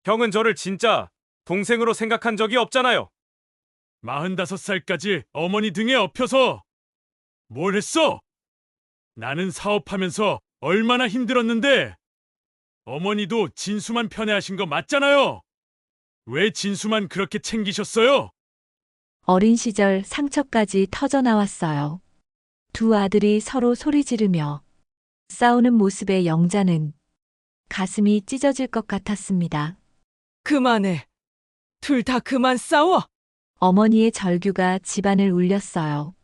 형은 저를 진짜 동생으로 생각한 적이 없잖아요. 45살까지 어머니 등에 업혀서 뭘 했어? 나는 사업하면서 얼마나 힘들었는데 어머니도 진수만 편애하신 거 맞잖아요. 왜 진수만 그렇게 챙기셨어요? 어린 시절 상처까지 터져 나왔어요. 두 아들이 서로 소리 지르며 싸우는 모습에 영자는 가슴이 찢어질 것 같았습니다. 그만해. 둘 다 그만 싸워. 어머니의 절규가 집안을 울렸어요.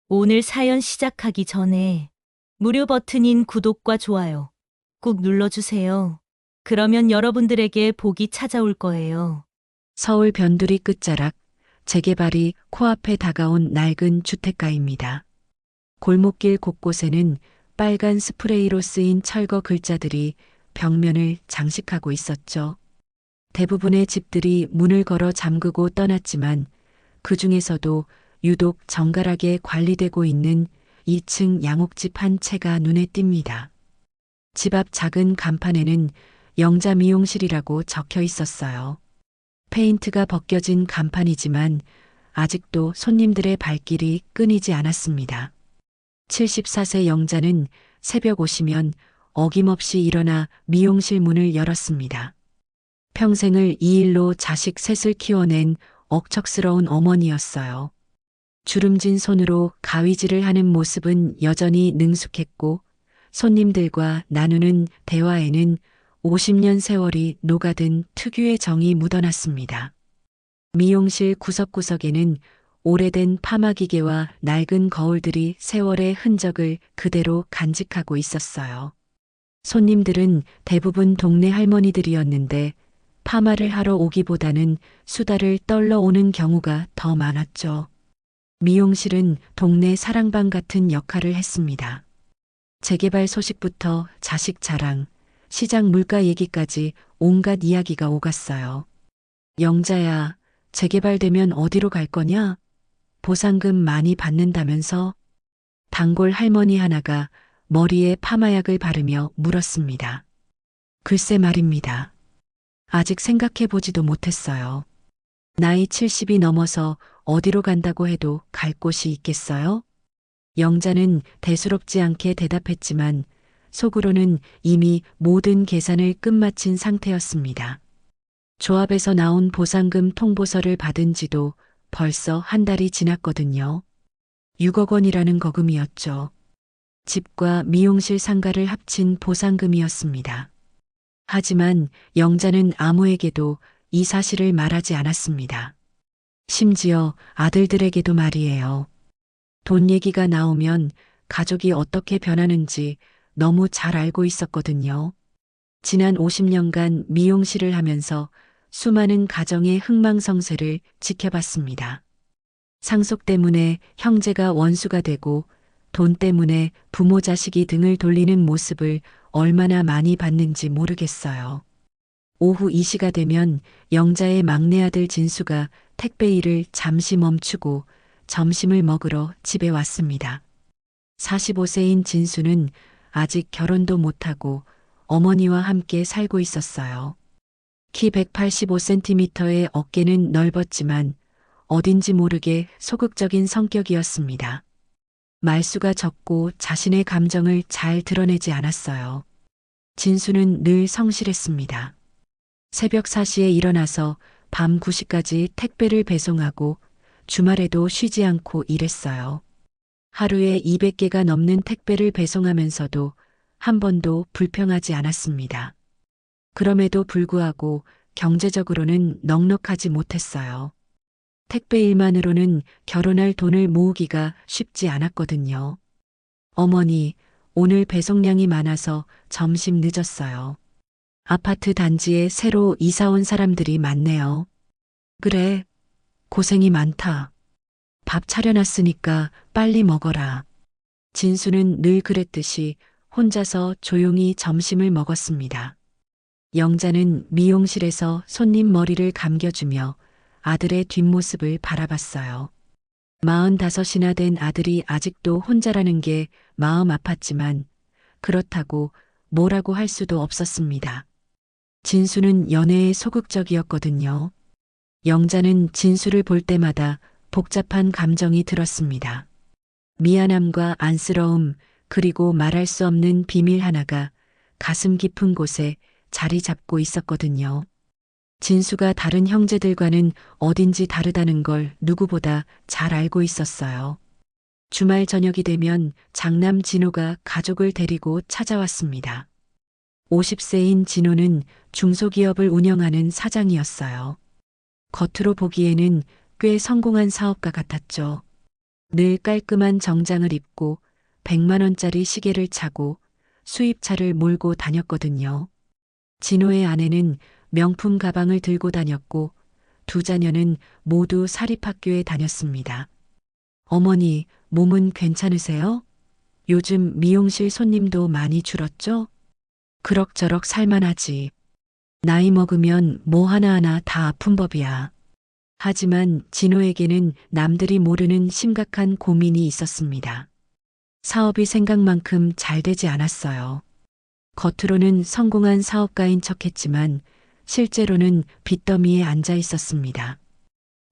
오늘 사연 시작하기 전에 무료 버튼인 구독과 좋아요 꾹 눌러주세요. 그러면 여러분들에게 복이 찾아올 거예요. 서울 변두리 끝자락 재개발이 코앞에 다가온 낡은 주택가입니다. 골목길 곳곳에는 빨간 스프레이로 쓰인 철거 글자들이 벽면을 장식하고 있었죠. 대부분의 집들이 문을 걸어 잠그고 떠났지만 그 중에서도 유독 정갈하게 관리되고 있는 2층 양옥집 한 채가 눈에 띕니다. 집 앞 작은 간판에는 영자 미용실이라고 적혀 있었어요. 페인트가 벗겨진 간판이지만 아직도 손님들의 발길이 끊이지 않았습니다. 74세 영자는 새벽 오시면 어김없이 일어나 미용실 문을 열었습니다. 평생을 이 일로 자식 셋을 키워낸 억척스러운 어머니였어요. 주름진 손으로 가위질을 하는 모습은 여전히 능숙했고 손님들과 나누는 대화에는 50년 세월이 녹아든 특유의 정이 묻어났습니다. 미용실 구석구석에는 오래된 파마기계와 낡은 거울들이 세월의 흔적을 그대로 간직하고 있었어요. 손님들은 대부분 동네 할머니들이었는데 파마를 하러 오기보다는 수다를 떨러 오는 경우가 더 많았죠. 미용실은 동네 사랑방 같은 역할을 했습니다. 재개발 소식부터 자식 자랑, 시장 물가 얘기까지 온갖 이야기가 오갔어요. 영자야, 재개발되면 어디로 갈 거냐? 보상금 많이 받는다면서? 단골 할머니 하나가 머리에 파마약을 바르며 물었습니다. 글쎄 말입니다. 아직 생각해 보지도 못했어요. 나이 70이 넘어서 어디로 간다고 해도 갈 곳이 있겠어요? 영자는 대수롭지 않게 대답했지만 속으로는 이미 모든 계산을 끝마친 상태였습니다. 조합에서 나온 보상금 통보서를 받은 지도 벌써 한 달이 지났거든요. 6억 원이라는 거금이었죠. 집과 미용실 상가를 합친 보상금이었습니다. 하지만 영자는 아무에게도 이 사실을 말하지 않았습니다. 심지어 아들들에게도 말이에요. 돈 얘기가 나오면 가족이 어떻게 변하는지 너무 잘 알고 있었거든요. 지난 50년간 미용실을 하면서 수많은 가정의 흥망성쇠를 지켜봤습니다. 상속 때문에 형제가 원수가 되고 돈 때문에 부모 자식이 등을 돌리는 모습을 얼마나 많이 봤는지 모르겠어요. 오후 2시가 되면 영자의 막내 아들 진수가 택배 일을 잠시 멈추고 점심을 먹으러 집에 왔습니다. 45세인 진수는 아직 결혼도 못하고 어머니와 함께 살고 있었어요. 키 185cm의 어깨는 넓었지만 어딘지 모르게 소극적인 성격이었습니다. 말수가 적고 자신의 감정을 잘 드러내지 않았어요. 진수는 늘 성실했습니다. 새벽 4시에 일어나서 밤 9시까지 택배를 배송하고 주말에도 쉬지 않고 일했어요. 하루에 200개가 넘는 택배를 배송하면서도 한 번도 불평하지 않았습니다. 그럼에도 불구하고 경제적으로는 넉넉하지 못했어요. 택배 일만으로는 결혼할 돈을 모으기가 쉽지 않았거든요. 어머니, 오늘 배송량이 많아서 점심 늦었어요. 아파트 단지에 새로 이사 온 사람들이 많네요. 그래, 고생이 많다. 밥 차려놨으니까 빨리 먹어라. 진수는 늘 그랬듯이 혼자서 조용히 점심을 먹었습니다. 영자는 미용실에서 손님 머리를 감겨주며 아들의 뒷모습을 바라봤어요. 45이나 된 아들이 아직도 혼자라는 게 마음 아팠지만 그렇다고 뭐라고 할 수도 없었습니다. 진수는 연애에 소극적이었거든요. 영자는 진수를 볼 때마다 복잡한 감정이 들었습니다. 미안함과 안쓰러움, 그리고 말할 수 없는 비밀 하나가 가슴 깊은 곳에 자리 잡고 있었거든요. 진수가 다른 형제들과는 어딘지 다르다는 걸 누구보다 잘 알고 있었어요. 주말 저녁이 되면 장남 진호가 가족을 데리고 찾아왔습니다. 50세인 진호는 중소기업을 운영하는 사장이었어요. 겉으로 보기에는 꽤 성공한 사업가 같았죠. 늘 깔끔한 정장을 입고 100만 원짜리 시계를 차고 수입차를 몰고 다녔거든요. 진호의 아내는 명품 가방을 들고 다녔고 두 자녀는 모두 사립학교에 다녔습니다. 어머니, 몸은 괜찮으세요? 요즘 미용실 손님도 많이 줄었죠? 그럭저럭 살만하지. 나이 먹으면 뭐 하나하나 다 아픈 법이야. 하지만 진호에게는 남들이 모르는 심각한 고민이 있었습니다. 사업이 생각만큼 잘 되지 않았어요. 겉으로는 성공한 사업가인 척했지만 실제로는 빚더미에 앉아 있었습니다.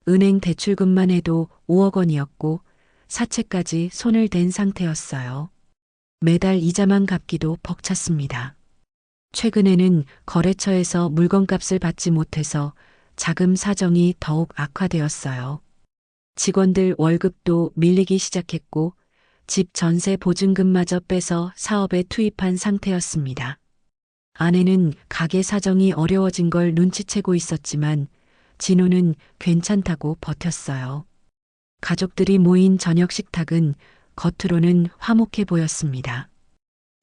은행 대출금만 해도 5억 원이었고 사채까지 손을 댄 상태였어요. 매달 이자만 갚기도 벅찼습니다. 최근에는 거래처에서 물건값을 받지 못해서 자금 사정이 더욱 악화되었어요. 직원들 월급도 밀리기 시작했고 집 전세 보증금마저 빼서 사업에 투입한 상태였습니다. 아내는 가게 사정이 어려워진 걸 눈치채고 있었지만 진호는 괜찮다고 버텼어요. 가족들이 모인 저녁 식탁은 겉으로는 화목해 보였습니다.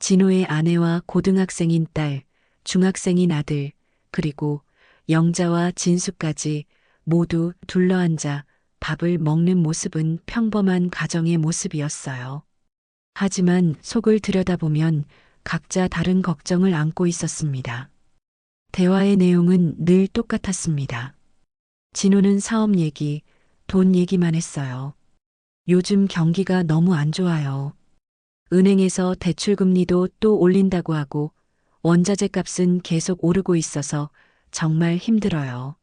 진호의 아내와 고등학생인 딸, 중학생인 아들, 그리고 영자와 진수까지 모두 둘러앉아 밥을 먹는 모습은 평범한 가정의 모습이었어요. 하지만 속을 들여다보면 각자 다른 걱정을 안고 있었습니다. 대화의 내용은 늘 똑같았습니다. 진호는 사업 얘기, 돈 얘기만 했어요. 요즘 경기가 너무 안 좋아요. 은행에서 대출금리도 또 올린다고 하고 원자재 값은 계속 오르고 있어서 정말 힘들어요.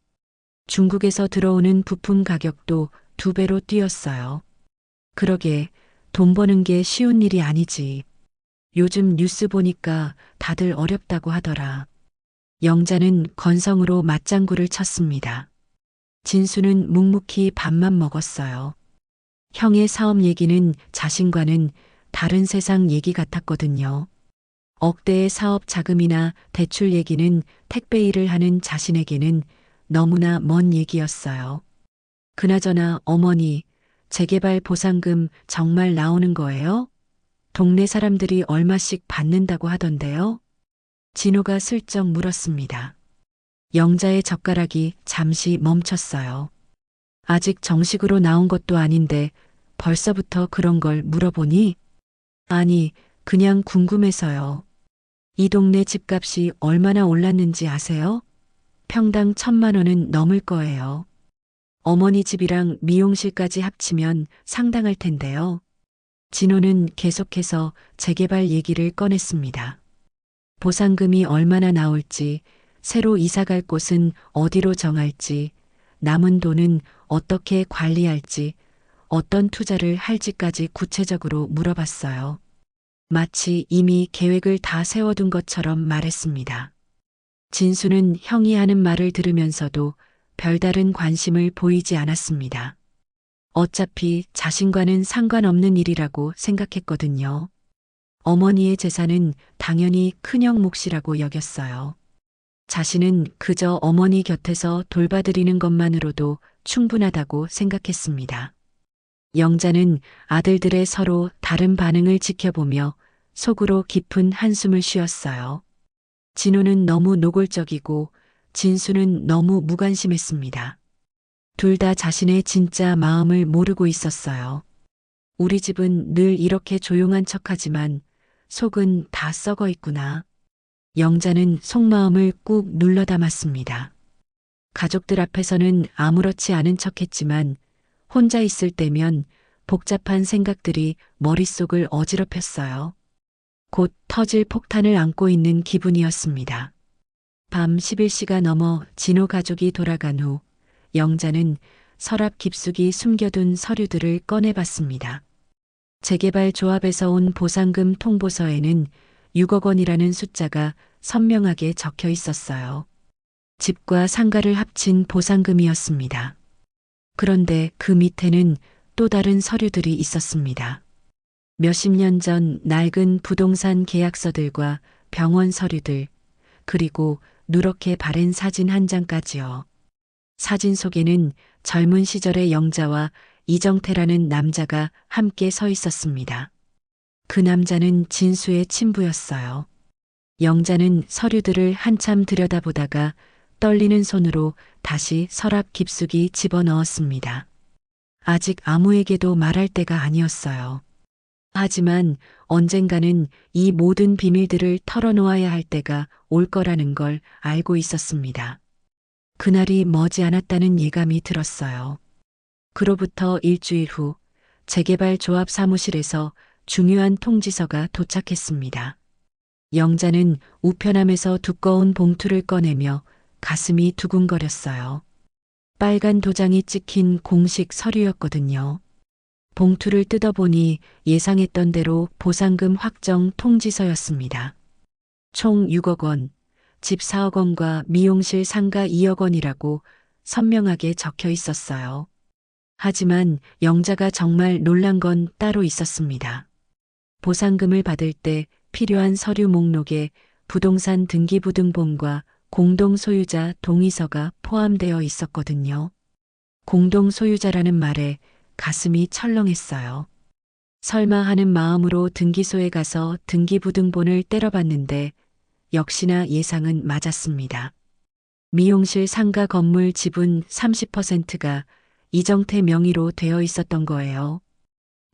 중국에서 들어오는 부품 가격도 2배로 뛰었어요. 그러게 돈 버는 게 쉬운 일이 아니지. 요즘 뉴스 보니까 다들 어렵다고 하더라. 영자는 건성으로 맞장구를 쳤습니다. 진수는 묵묵히 밥만 먹었어요. 형의 사업 얘기는 자신과는 다른 세상 얘기 같았거든요. 억대의 사업 자금이나 대출 얘기는 택배 일을 하는 자신에게는 너무나 먼 얘기였어요. 그나저나 어머니, 재개발 보상금 정말 나오는 거예요? 동네 사람들이 얼마씩 받는다고 하던데요? 진호가 슬쩍 물었습니다. 영자의 젓가락이 잠시 멈췄어요. 아직 정식으로 나온 것도 아닌데 벌써부터 그런 걸 물어보니? 아니, 그냥 궁금해서요. 이 동네 집값이 얼마나 올랐는지 아세요? 평당 1,000만 원은 넘을 거예요. 어머니 집이랑 미용실까지 합치면 상당할 텐데요. 진호는 계속해서 재개발 얘기를 꺼냈습니다. 보상금이 얼마나 나올지, 새로 이사갈 곳은 어디로 정할지, 남은 돈은 어떻게 관리할지, 어떤 투자를 할지까지 구체적으로 물어봤어요. 마치 이미 계획을 다 세워둔 것처럼 말했습니다. 진수는 형이 하는 말을 들으면서도 별다른 관심을 보이지 않았습니다. 어차피 자신과는 상관없는 일이라고 생각했거든요. 어머니의 재산은 당연히 큰형 몫이라고 여겼어요. 자신은 그저 어머니 곁에서 돌봐드리는 것만으로도 충분하다고 생각했습니다. 영자는 아들들의 서로 다른 반응을 지켜보며 속으로 깊은 한숨을 쉬었어요. 진호는 너무 노골적이고 진수는 너무 무관심했습니다. 둘 다 자신의 진짜 마음을 모르고 있었어요. 우리 집은 늘 이렇게 조용한 척하지만 속은 다 썩어 있구나. 영자는 속마음을 꾹 눌러 담았습니다. 가족들 앞에서는 아무렇지 않은 척했지만 혼자 있을 때면 복잡한 생각들이 머릿속을 어지럽혔어요. 곧 터질 폭탄을 안고 있는 기분이었습니다. 밤 11시가 넘어 진호 가족이 돌아간 후 영자는 서랍 깊숙이 숨겨둔 서류들을 꺼내봤습니다. 재개발 조합에서 온 보상금 통보서에는 6억 원이라는 숫자가 선명하게 적혀 있었어요. 집과 상가를 합친 보상금이었습니다. 그런데 그 밑에는 또 다른 서류들이 있었습니다. 몇십 년 전 낡은 부동산 계약서들과 병원 서류들, 그리고 누렇게 바랜 사진 한 장까지요. 사진 속에는 젊은 시절의 영자와 이정태라는 남자가 함께 서 있었습니다. 그 남자는 진수의 친부였어요. 영자는 서류들을 한참 들여다보다가 떨리는 손으로 다시 서랍 깊숙이 집어넣었습니다. 아직 아무에게도 말할 때가 아니었어요. 하지만 언젠가는 이 모든 비밀들을 털어놓아야 할 때가 올 거라는 걸 알고 있었습니다. 그날이 머지않았다는 예감이 들었어요. 그로부터 일주일 후 재개발 조합 사무실에서 중요한 통지서가 도착했습니다. 영자는 우편함에서 두꺼운 봉투를 꺼내며 가슴이 두근거렸어요. 빨간 도장이 찍힌 공식 서류였거든요. 봉투를 뜯어보니 예상했던 대로 보상금 확정 통지서였습니다. 총 6억 원, 집 4억 원과 미용실 상가 2억 원이라고 선명하게 적혀 있었어요. 하지만 영자가 정말 놀란 건 따로 있었습니다. 보상금을 받을 때 필요한 서류 목록에 부동산 등기부등본과 공동소유자 동의서가 포함되어 있었거든요. 공동소유자라는 말에 가슴이 철렁했어요. 설마 하는 마음으로 등기소에 가서 등기부등본을 때려봤는데 역시나 예상은 맞았습니다. 미용실 상가 건물 지분 30%가 이정태 명의로 되어 있었던 거예요.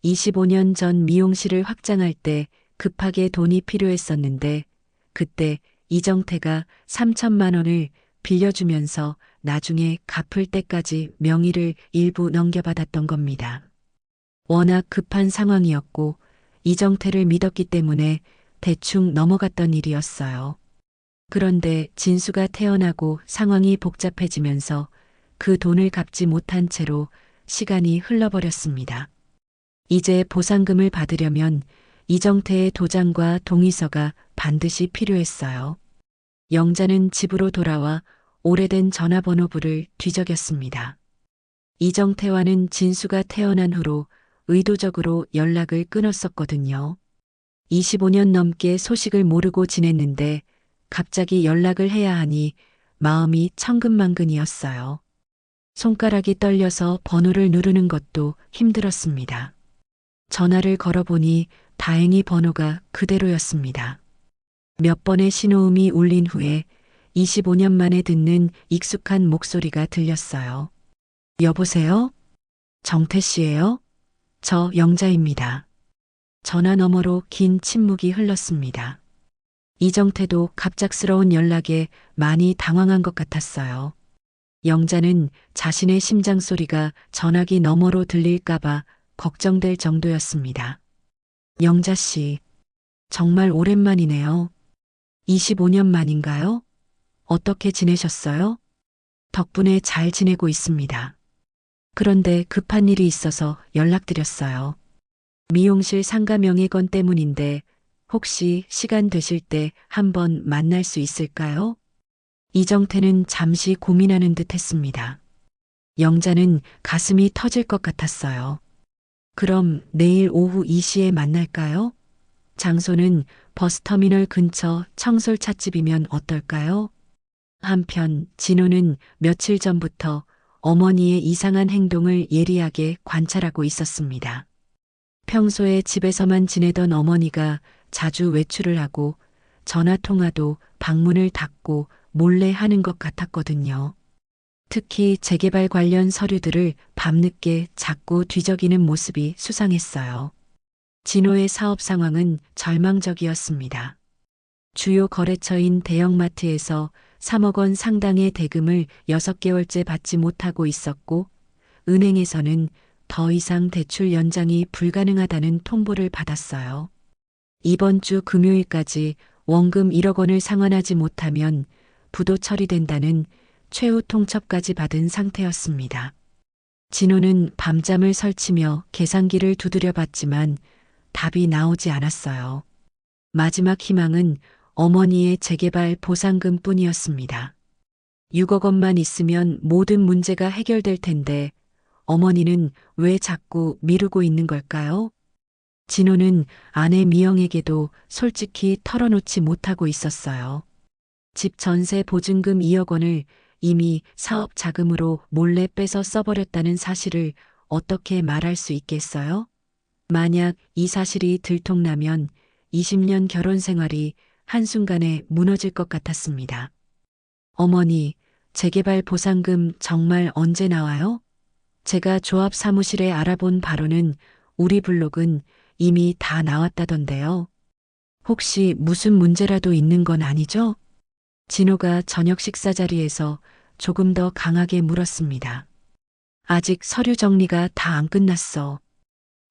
25년 전 미용실을 확장할 때 급하게 돈이 필요했었는데 그때 이정태가 3천만 원을 빌려주면서 나중에 갚을 때까지 명의를 일부 넘겨받았던 겁니다. 워낙 급한 상황이었고 이정태를 믿었기 때문에 대충 넘어갔던 일이었어요. 그런데 진수가 태어나고 상황이 복잡해지면서 그 돈을 갚지 못한 채로 시간이 흘러버렸습니다. 이제 보상금을 받으려면 이정태의 도장과 동의서가 반드시 필요했어요. 영자는 집으로 돌아와 오래된 전화번호부를 뒤적였습니다. 이정태와는 진수가 태어난 후로 의도적으로 연락을 끊었었거든요. 25년 넘게 소식을 모르고 지냈는데 갑자기 연락을 해야 하니 마음이 천근만근이었어요. 손가락이 떨려서 번호를 누르는 것도 힘들었습니다. 전화를 걸어보니 다행히 번호가 그대로였습니다. 몇 번의 신호음이 울린 후에 25년 만에 듣는 익숙한 목소리가 들렸어요. 여보세요? 정태 씨예요? 저 영자입니다. 전화 너머로 긴 침묵이 흘렀습니다. 이정태도 갑작스러운 연락에 많이 당황한 것 같았어요. 영자는 자신의 심장 소리가 전화기 너머로 들릴까봐 걱정될 정도였습니다. 영자 씨, 정말 오랜만이네요. 25년 만인가요? 어떻게 지내셨어요? 덕분에 잘 지내고 있습니다. 그런데 급한 일이 있어서 연락드렸어요. 미용실 상가 명예건 때문인데 혹시 시간 되실 때 한번 만날 수 있을까요? 이정태는 잠시 고민하는 듯 했습니다. 영자는 가슴이 터질 것 같았어요. 그럼 내일 오후 2시에 만날까요? 장소는 버스터미널 근처 청솔찻집이면 어떨까요? 한편 진호는 며칠 전부터 어머니의 이상한 행동을 예리하게 관찰하고 있었습니다. 평소에 집에서만 지내던 어머니가 자주 외출을 하고 전화통화도 방문을 닫고 몰래 하는 것 같았거든요. 특히 재개발 관련 서류들을 밤늦게 자꾸 뒤적이는 모습이 수상했어요. 진호의 사업 상황은 절망적이었습니다. 주요 거래처인 대형마트에서 3억 원 상당의 대금을 6개월째 받지 못하고 있었고 은행에서는 더 이상 대출 연장이 불가능하다는 통보를 받았어요. 이번 주 금요일까지 원금 1억 원을 상환하지 못하면 부도 처리된다는 최후 통첩까지 받은 상태였습니다. 진호는 밤잠을 설치며 계산기를 두드려 봤지만 답이 나오지 않았어요. 마지막 희망은 어머니의 재개발 보상금 뿐이었습니다. 6억 원만 있으면 모든 문제가 해결될 텐데 어머니는 왜 자꾸 미루고 있는 걸까요? 진호는 아내 미영에게도 솔직히 털어놓지 못하고 있었어요. 집 전세 보증금 2억 원을 이미 사업 자금으로 몰래 빼서 써버렸다는 사실을 어떻게 말할 수 있겠어요? 만약 이 사실이 들통나면 20년 결혼 생활이 한순간에 무너질 것 같았습니다. 어머니, 재개발 보상금 정말 언제 나와요? 제가 조합 사무실에 알아본 바로는 우리 블록은 이미 다 나왔다던데요. 혹시 무슨 문제라도 있는 건 아니죠? 진호가 저녁 식사 자리에서 조금 더 강하게 물었습니다. 아직 서류 정리가 다 안 끝났어.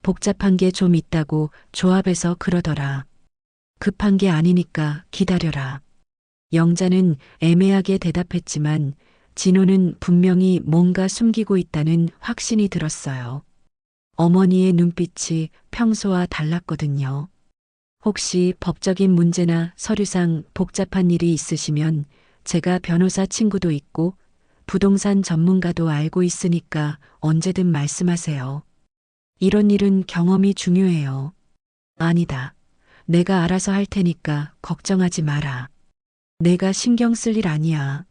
복잡한 게 좀 있다고 조합에서 그러더라. 급한 게 아니니까 기다려라. 영자는 애매하게 대답했지만 진호는 분명히 뭔가 숨기고 있다는 확신이 들었어요. 어머니의 눈빛이 평소와 달랐거든요. 혹시 법적인 문제나 서류상 복잡한 일이 있으시면 제가 변호사 친구도 있고 부동산 전문가도 알고 있으니까 언제든 말씀하세요. 이런 일은 경험이 중요해요. 아니다. 내가 알아서 할 테니까 걱정하지 마라. 내가 신경 쓸 일 아니야.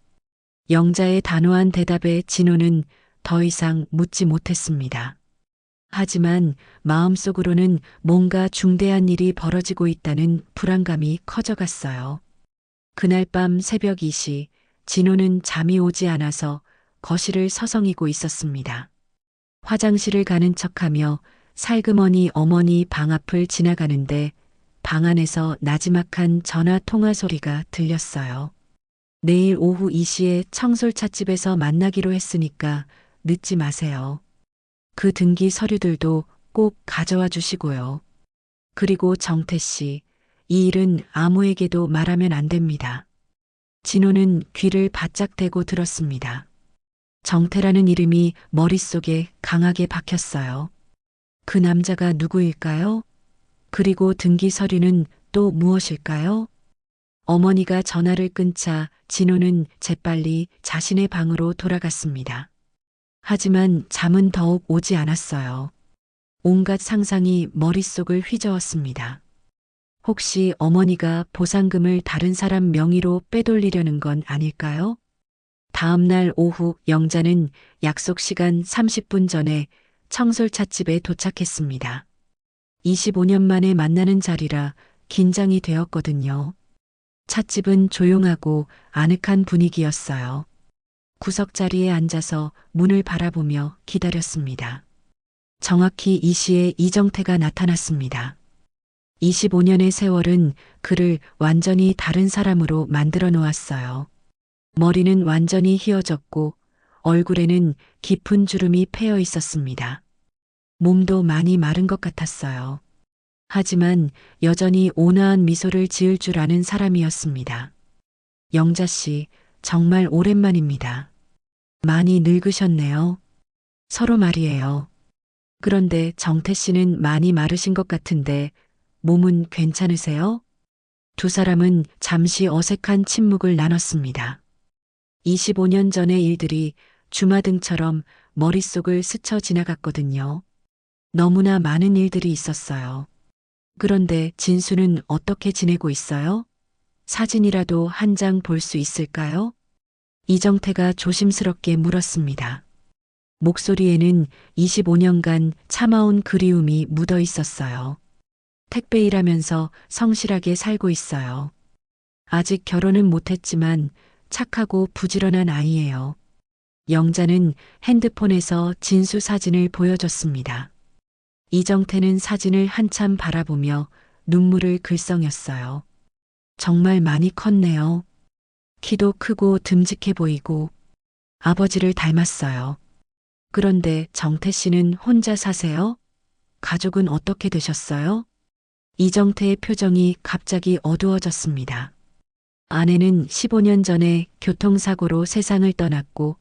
영자의 단호한 대답에 진호는 더 이상 묻지 못했습니다. 하지만 마음속으로는 뭔가 중대한 일이 벌어지고 있다는 불안감이 커져갔어요. 그날 밤 새벽 2시 진호는 잠이 오지 않아서 거실을 서성이고 있었습니다. 화장실을 가는 척하며 살그머니 어머니 방 앞을 지나가는데 방 안에서 나지막한 전화 통화 소리가 들렸어요. 내일 오후 2시에 청솔차집에서 만나기로 했으니까 늦지 마세요. 그 등기 서류들도 꼭 가져와 주시고요. 그리고 정태 씨, 이 일은 아무에게도 말하면 안 됩니다. 진호는 귀를 바짝 대고 들었습니다. 정태라는 이름이 머릿속에 강하게 박혔어요. 그 남자가 누구일까요? 그리고 등기 서류는 또 무엇일까요? 어머니가 전화를 끊자 진호는 재빨리 자신의 방으로 돌아갔습니다. 하지만 잠은 더욱 오지 않았어요. 온갖 상상이 머릿속을 휘저었습니다. 혹시 어머니가 보상금을 다른 사람 명의로 빼돌리려는 건 아닐까요? 다음 날 오후 영자는 약속 시간 30분 전에 청솔차집에 도착했습니다. 25년 만에 만나는 자리라 긴장이 되었거든요. 찻집은 조용하고 아늑한 분위기였어요. 구석자리에 앉아서 문을 바라보며 기다렸습니다. 정확히 이 시에 이정태가 나타났습니다. 25년의 세월은 그를 완전히 다른 사람으로 만들어 놓았어요. 머리는 완전히 휘어졌고 얼굴에는 깊은 주름이 패여 있었습니다. 몸도 많이 마른 것 같았어요. 하지만 여전히 온화한 미소를 지을 줄 아는 사람이었습니다. 영자 씨, 정말 오랜만입니다. 많이 늙으셨네요. 서로 말이에요. 그런데 정태 씨는 많이 마르신 것 같은데 몸은 괜찮으세요? 두 사람은 잠시 어색한 침묵을 나눴습니다. 25년 전의 일들이 주마등처럼 머릿속을 스쳐 지나갔거든요. 너무나 많은 일들이 있었어요. 그런데 진수는 어떻게 지내고 있어요? 사진이라도 한 장 볼 수 있을까요? 이정태가 조심스럽게 물었습니다. 목소리에는 25년간 참아온 그리움이 묻어 있었어요. 택배일하면서 성실하게 살고 있어요. 아직 결혼은 못했지만 착하고 부지런한 아이예요. 영자는 핸드폰에서 진수 사진을 보여줬습니다. 이정태는 사진을 한참 바라보며 눈물을 글썽였어요. 정말 많이 컸네요. 키도 크고 듬직해 보이고 아버지를 닮았어요. 그런데 정태 씨는 혼자 사세요? 가족은 어떻게 되셨어요? 이정태의 표정이 갑자기 어두워졌습니다. 아내는 15년 전에 교통사고로 세상을 떠났고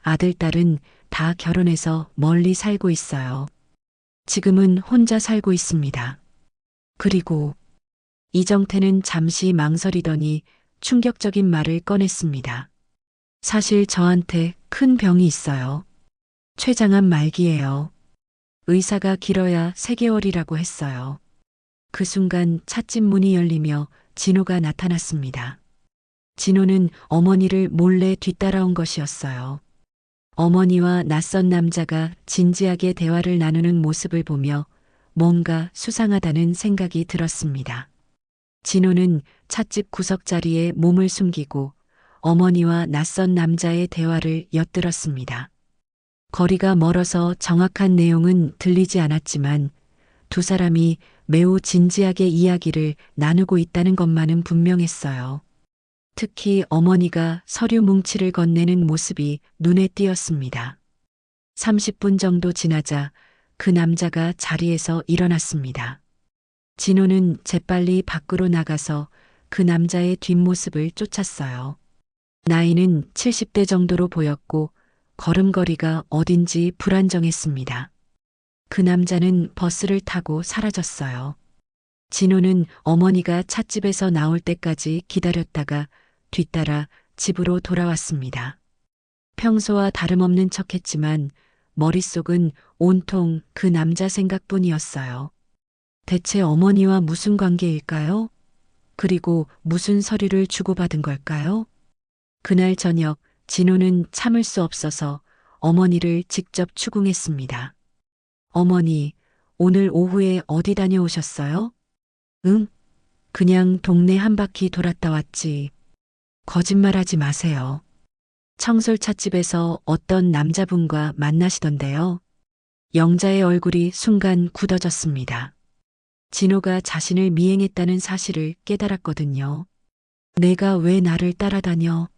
아들, 딸은 다 결혼해서 멀리 살고 있어요. 지금은 혼자 살고 있습니다. 그리고 이정태는 잠시 망설이더니 충격적인 말을 꺼냈습니다. 사실 저한테 큰 병이 있어요. 췌장암 말기예요. 의사가 길어야 3개월이라고 했어요. 그 순간 찻집 문이 열리며 진호가 나타났습니다. 진호는 어머니를 몰래 뒤따라온 것이었어요. 어머니와 낯선 남자가 진지하게 대화를 나누는 모습을 보며 뭔가 수상하다는 생각이 들었습니다. 진호는 찻집 구석자리에 몸을 숨기고 어머니와 낯선 남자의 대화를 엿들었습니다. 거리가 멀어서 정확한 내용은 들리지 않았지만 두 사람이 매우 진지하게 이야기를 나누고 있다는 것만은 분명했어요. 특히 어머니가 서류 뭉치를 건네는 모습이 눈에 띄었습니다. 30분 정도 지나자 그 남자가 자리에서 일어났습니다. 진호는 재빨리 밖으로 나가서 그 남자의 뒷모습을 쫓았어요. 나이는 70대 정도로 보였고 걸음걸이가 어딘지 불안정했습니다. 그 남자는 버스를 타고 사라졌어요. 진호는 어머니가 찻집에서 나올 때까지 기다렸다가 뒤따라 집으로 돌아왔습니다. 평소와 다름없는 척했지만 머릿속은 온통 그 남자 생각뿐이었어요. 대체 어머니와 무슨 관계일까요? 그리고 무슨 서류를 주고받은 걸까요? 그날 저녁 진호는 참을 수 없어서 어머니를 직접 추궁했습니다. 어머니, 오늘 오후에 어디 다녀오셨어요? 응? 그냥 동네 한 바퀴 돌았다 왔지. 거짓말하지 마세요. 청솔찻집에서 어떤 남자분과 만나시던데요. 영자의 얼굴이 순간 굳어졌습니다. 진호가 자신을 미행했다는 사실을 깨달았거든요. 내가 왜 나를 따라다녀?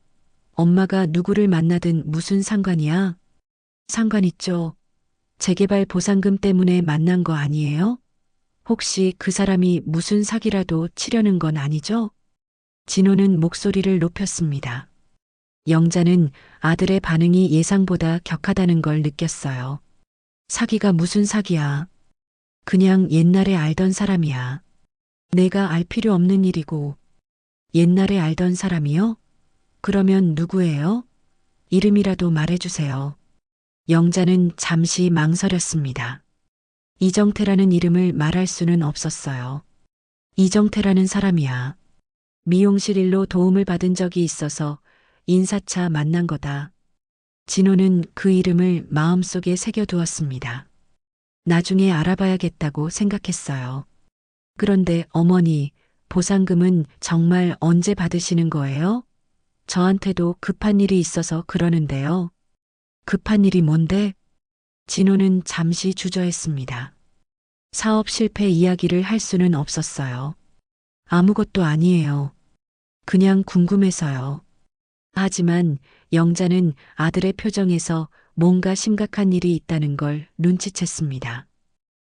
엄마가 누구를 만나든 무슨 상관이야? 상관 있죠. 재개발 보상금 때문에 만난 거 아니에요? 혹시 그 사람이 무슨 사기라도 치려는 건 아니죠? 진호는 목소리를 높였습니다. 영자는 아들의 반응이 예상보다 격하다는 걸 느꼈어요. 사기가 무슨 사기야? 그냥 옛날에 알던 사람이야. 내가 알 필요 없는 일이고. 옛날에 알던 사람이요? 그러면 누구예요? 이름이라도 말해주세요. 영자는 잠시 망설였습니다. 이정태라는 이름을 말할 수는 없었어요. 이정태라는 사람이야. 미용실 일로 도움을 받은 적이 있어서 인사차 만난 거다. 진호는 그 이름을 마음속에 새겨두었습니다. 나중에 알아봐야겠다고 생각했어요. 그런데 어머니, 보상금은 정말 언제 받으시는 거예요? 저한테도 급한 일이 있어서 그러는데요. 급한 일이 뭔데? 진호는 잠시 주저했습니다. 사업 실패 이야기를 할 수는 없었어요. 아무것도 아니에요. 그냥 궁금해서요. 하지만 영자는 아들의 표정에서 뭔가 심각한 일이 있다는 걸 눈치챘습니다.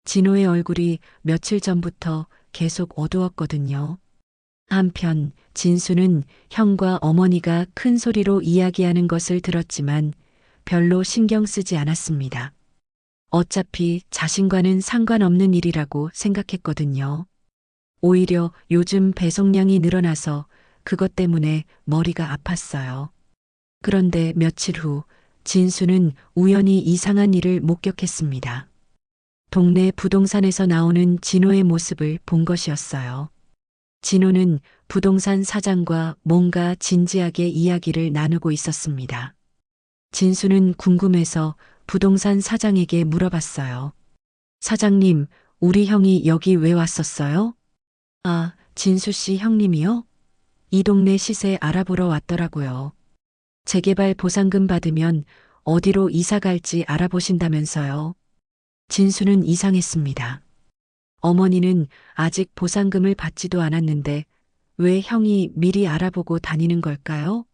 진호의 얼굴이 며칠 전부터 계속 어두웠거든요. 한편 진수는 형과 어머니가 큰 소리로 이야기하는 것을 들었지만 별로 신경 쓰지 않았습니다. 어차피 자신과는 상관없는 일이라고 생각했거든요. 오히려 요즘 배송량이 늘어나서 그것 때문에 머리가 아팠어요. 그런데 며칠 후 진수는 우연히 이상한 일을 목격했습니다. 동네 부동산에서 나오는 진호의 모습을 본 것이었어요. 진호는 부동산 사장과 뭔가 진지하게 이야기를 나누고 있었습니다. 진수는 궁금해서 부동산 사장에게 물어봤어요. 사장님, 우리 형이 여기 왜 왔었어요? 아, 진수 씨 형님이요? 이 동네 시세 알아보러 왔더라고요. 재개발 보상금 받으면 어디로 이사 갈지 알아보신다면서요. 진수는 이상했습니다. 어머니는 아직 보상금을 받지도 않았는데 왜 형이 미리 알아보고 다니는 걸까요?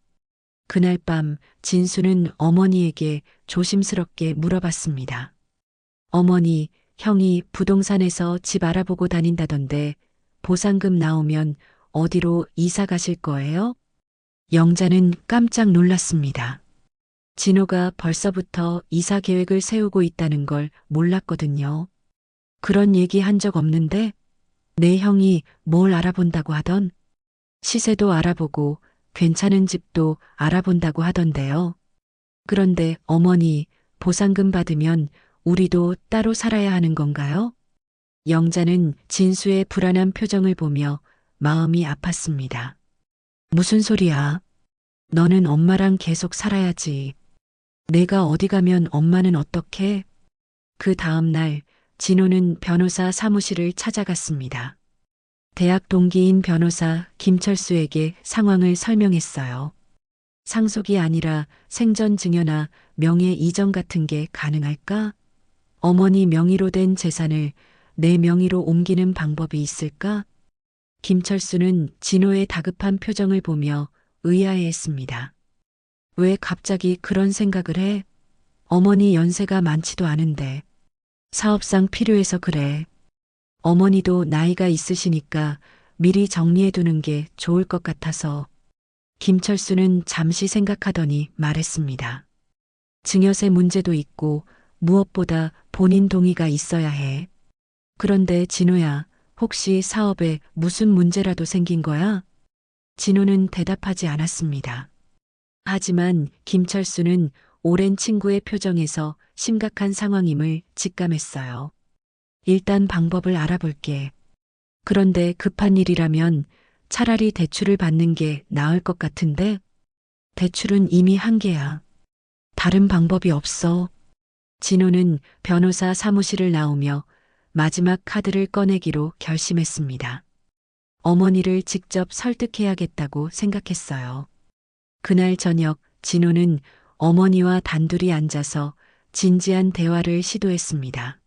그날 밤 진수는 어머니에게 조심스럽게 물어봤습니다. 어머니, 형이 부동산에서 집 알아보고 다닌다던데 보상금 나오면 어디로 이사 가실 거예요? 영자는 깜짝 놀랐습니다. 진호가 벌써부터 이사 계획을 세우고 있다는 걸 몰랐거든요. 그런 얘기 한 적 없는데 내 형이 뭘 알아본다고 하던? 시세도 알아보고 괜찮은 집도 알아본다고 하던데요. 그런데 어머니, 보상금 받으면 우리도 따로 살아야 하는 건가요? 영자는 진수의 불안한 표정을 보며 마음이 아팠습니다. 무슨 소리야? 너는 엄마랑 계속 살아야지. 내가 어디 가면 엄마는 어떡해? 그 다음 날 진호는 변호사 사무실을 찾아갔습니다. 대학 동기인 변호사 김철수에게 상황을 설명했어요. 상속이 아니라 생전 증여나 명예 이전 같은 게 가능할까? 어머니 명의로 된 재산을 내 명의로 옮기는 방법이 있을까? 김철수는 진호의 다급한 표정을 보며 의아해했습니다. 왜 갑자기 그런 생각을 해? 어머니 연세가 많지도 않은데. 사업상 필요해서 그래. 어머니도 나이가 있으시니까 미리 정리해두는 게 좋을 것 같아서. 김철수는 잠시 생각하더니 말했습니다. 증여세 문제도 있고 무엇보다 본인 동의가 있어야 해. 그런데 진호야, 혹시 사업에 무슨 문제라도 생긴 거야? 진호는 대답하지 않았습니다. 하지만 김철수는 오랜 친구의 표정에서 심각한 상황임을 직감했어요. 일단 방법을 알아볼게. 그런데 급한 일이라면 차라리 대출을 받는 게 나을 것 같은데? 대출은 이미 한계야. 다른 방법이 없어. 진호는 변호사 사무실을 나오며 마지막 카드를 꺼내기로 결심했습니다. 어머니를 직접 설득해야겠다고 생각했어요. 그날 저녁 진호는 어머니와 단둘이 앉아서 진지한 대화를 시도했습니다.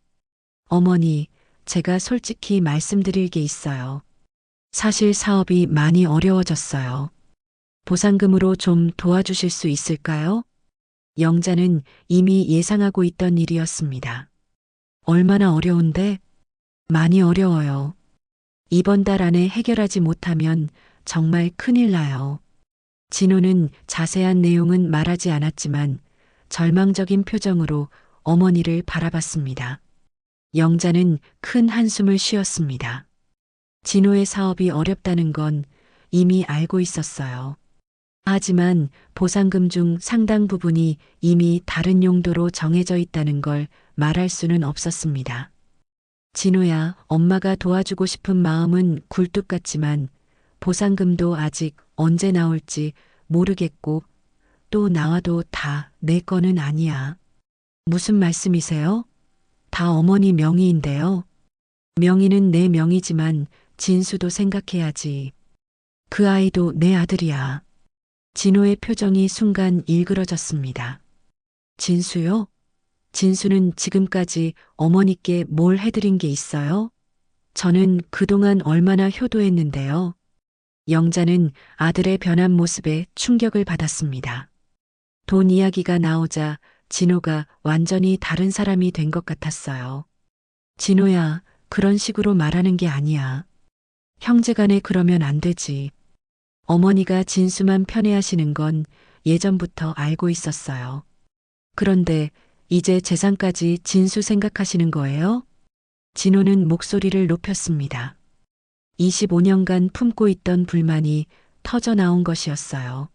어머니, 제가 솔직히 말씀드릴 게 있어요. 사실 사업이 많이 어려워졌어요. 보상금으로 좀 도와주실 수 있을까요? 영자는 이미 예상하고 있던 일이었습니다. 얼마나 어려운데? 많이 어려워요. 이번 달 안에 해결하지 못하면 정말 큰일 나요. 진호는 자세한 내용은 말하지 않았지만 절망적인 표정으로 어머니를 바라봤습니다. 영자는 큰 한숨을 쉬었습니다. 진호의 사업이 어렵다는 건 이미 알고 있었어요. 하지만 보상금 중 상당 부분이 이미 다른 용도로 정해져 있다는 걸 말할 수는 없었습니다. 진호야, 엄마가 도와주고 싶은 마음은 굴뚝 같지만 보상금도 아직 언제 나올지 모르겠고 또 나와도 다 내 거는 아니야. 무슨 말씀이세요? 다 어머니 명의인데요. 명의는 내 명의지만 진수도 생각해야지. 그 아이도 내 아들이야. 진호의 표정이 순간 일그러졌습니다. 진수요? 진수는 지금까지 어머니께 뭘 해드린 게 있어요? 저는 그동안 얼마나 효도했는데요. 영자는 아들의 변한 모습에 충격을 받았습니다. 돈 이야기가 나오자 진호가 완전히 다른 사람이 된 것 같았어요. 진호야, 그런 식으로 말하는 게 아니야. 형제간에 그러면 안 되지. 어머니가 진수만 편애하시는 건 예전부터 알고 있었어요. 그런데 이제 재산까지 진수 생각하시는 거예요? 진호는 목소리를 높였습니다. 25년간 품고 있던 불만이 터져 나온 것이었어요.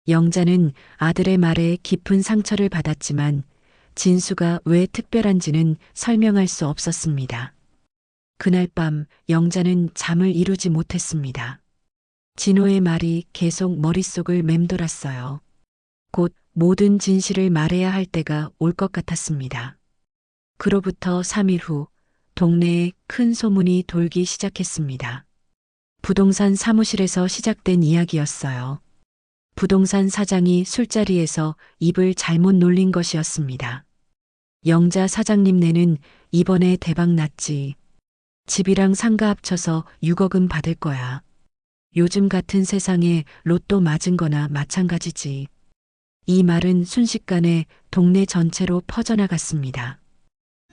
영자는 아들의 말에 깊은 상처를 받았지만 진수가 왜 특별한지는 설명할 수 없었습니다. 그날 밤 영자는 잠을 이루지 못했습니다. 진호의 말이 계속 머릿속을 맴돌았어요. 곧 모든 진실을 말해야 할 때가 올 것 같았습니다. 그로부터 3일 후 동네에 큰 소문이 돌기 시작했습니다. 부동산 사무실에서 시작된 이야기였어요. 부동산 사장이 술자리에서 입을 잘못 놀린 것이었습니다. 영자 사장님네는 이번에 대박 났지. 집이랑 상가 합쳐서 6억은 받을 거야. 요즘 같은 세상에 로또 맞은 거나 마찬가지지. 이 말은 순식간에 동네 전체로 퍼져나갔습니다.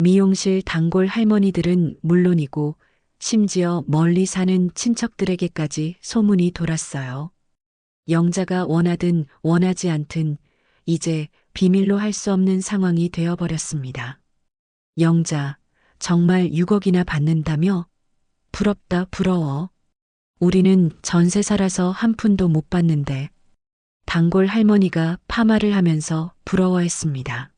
미용실 단골 할머니들은 물론이고 심지어 멀리 사는 친척들에게까지 소문이 돌았어요. 영자가 원하든 원하지 않든 이제 비밀로 할 수 없는 상황이 되어버렸습니다. 영자, 정말 6억이나 받는다며? 부럽다, 부러워. 우리는 전세 살아서 한 푼도 못 받는데. 단골 할머니가 파마를 하면서 부러워했습니다.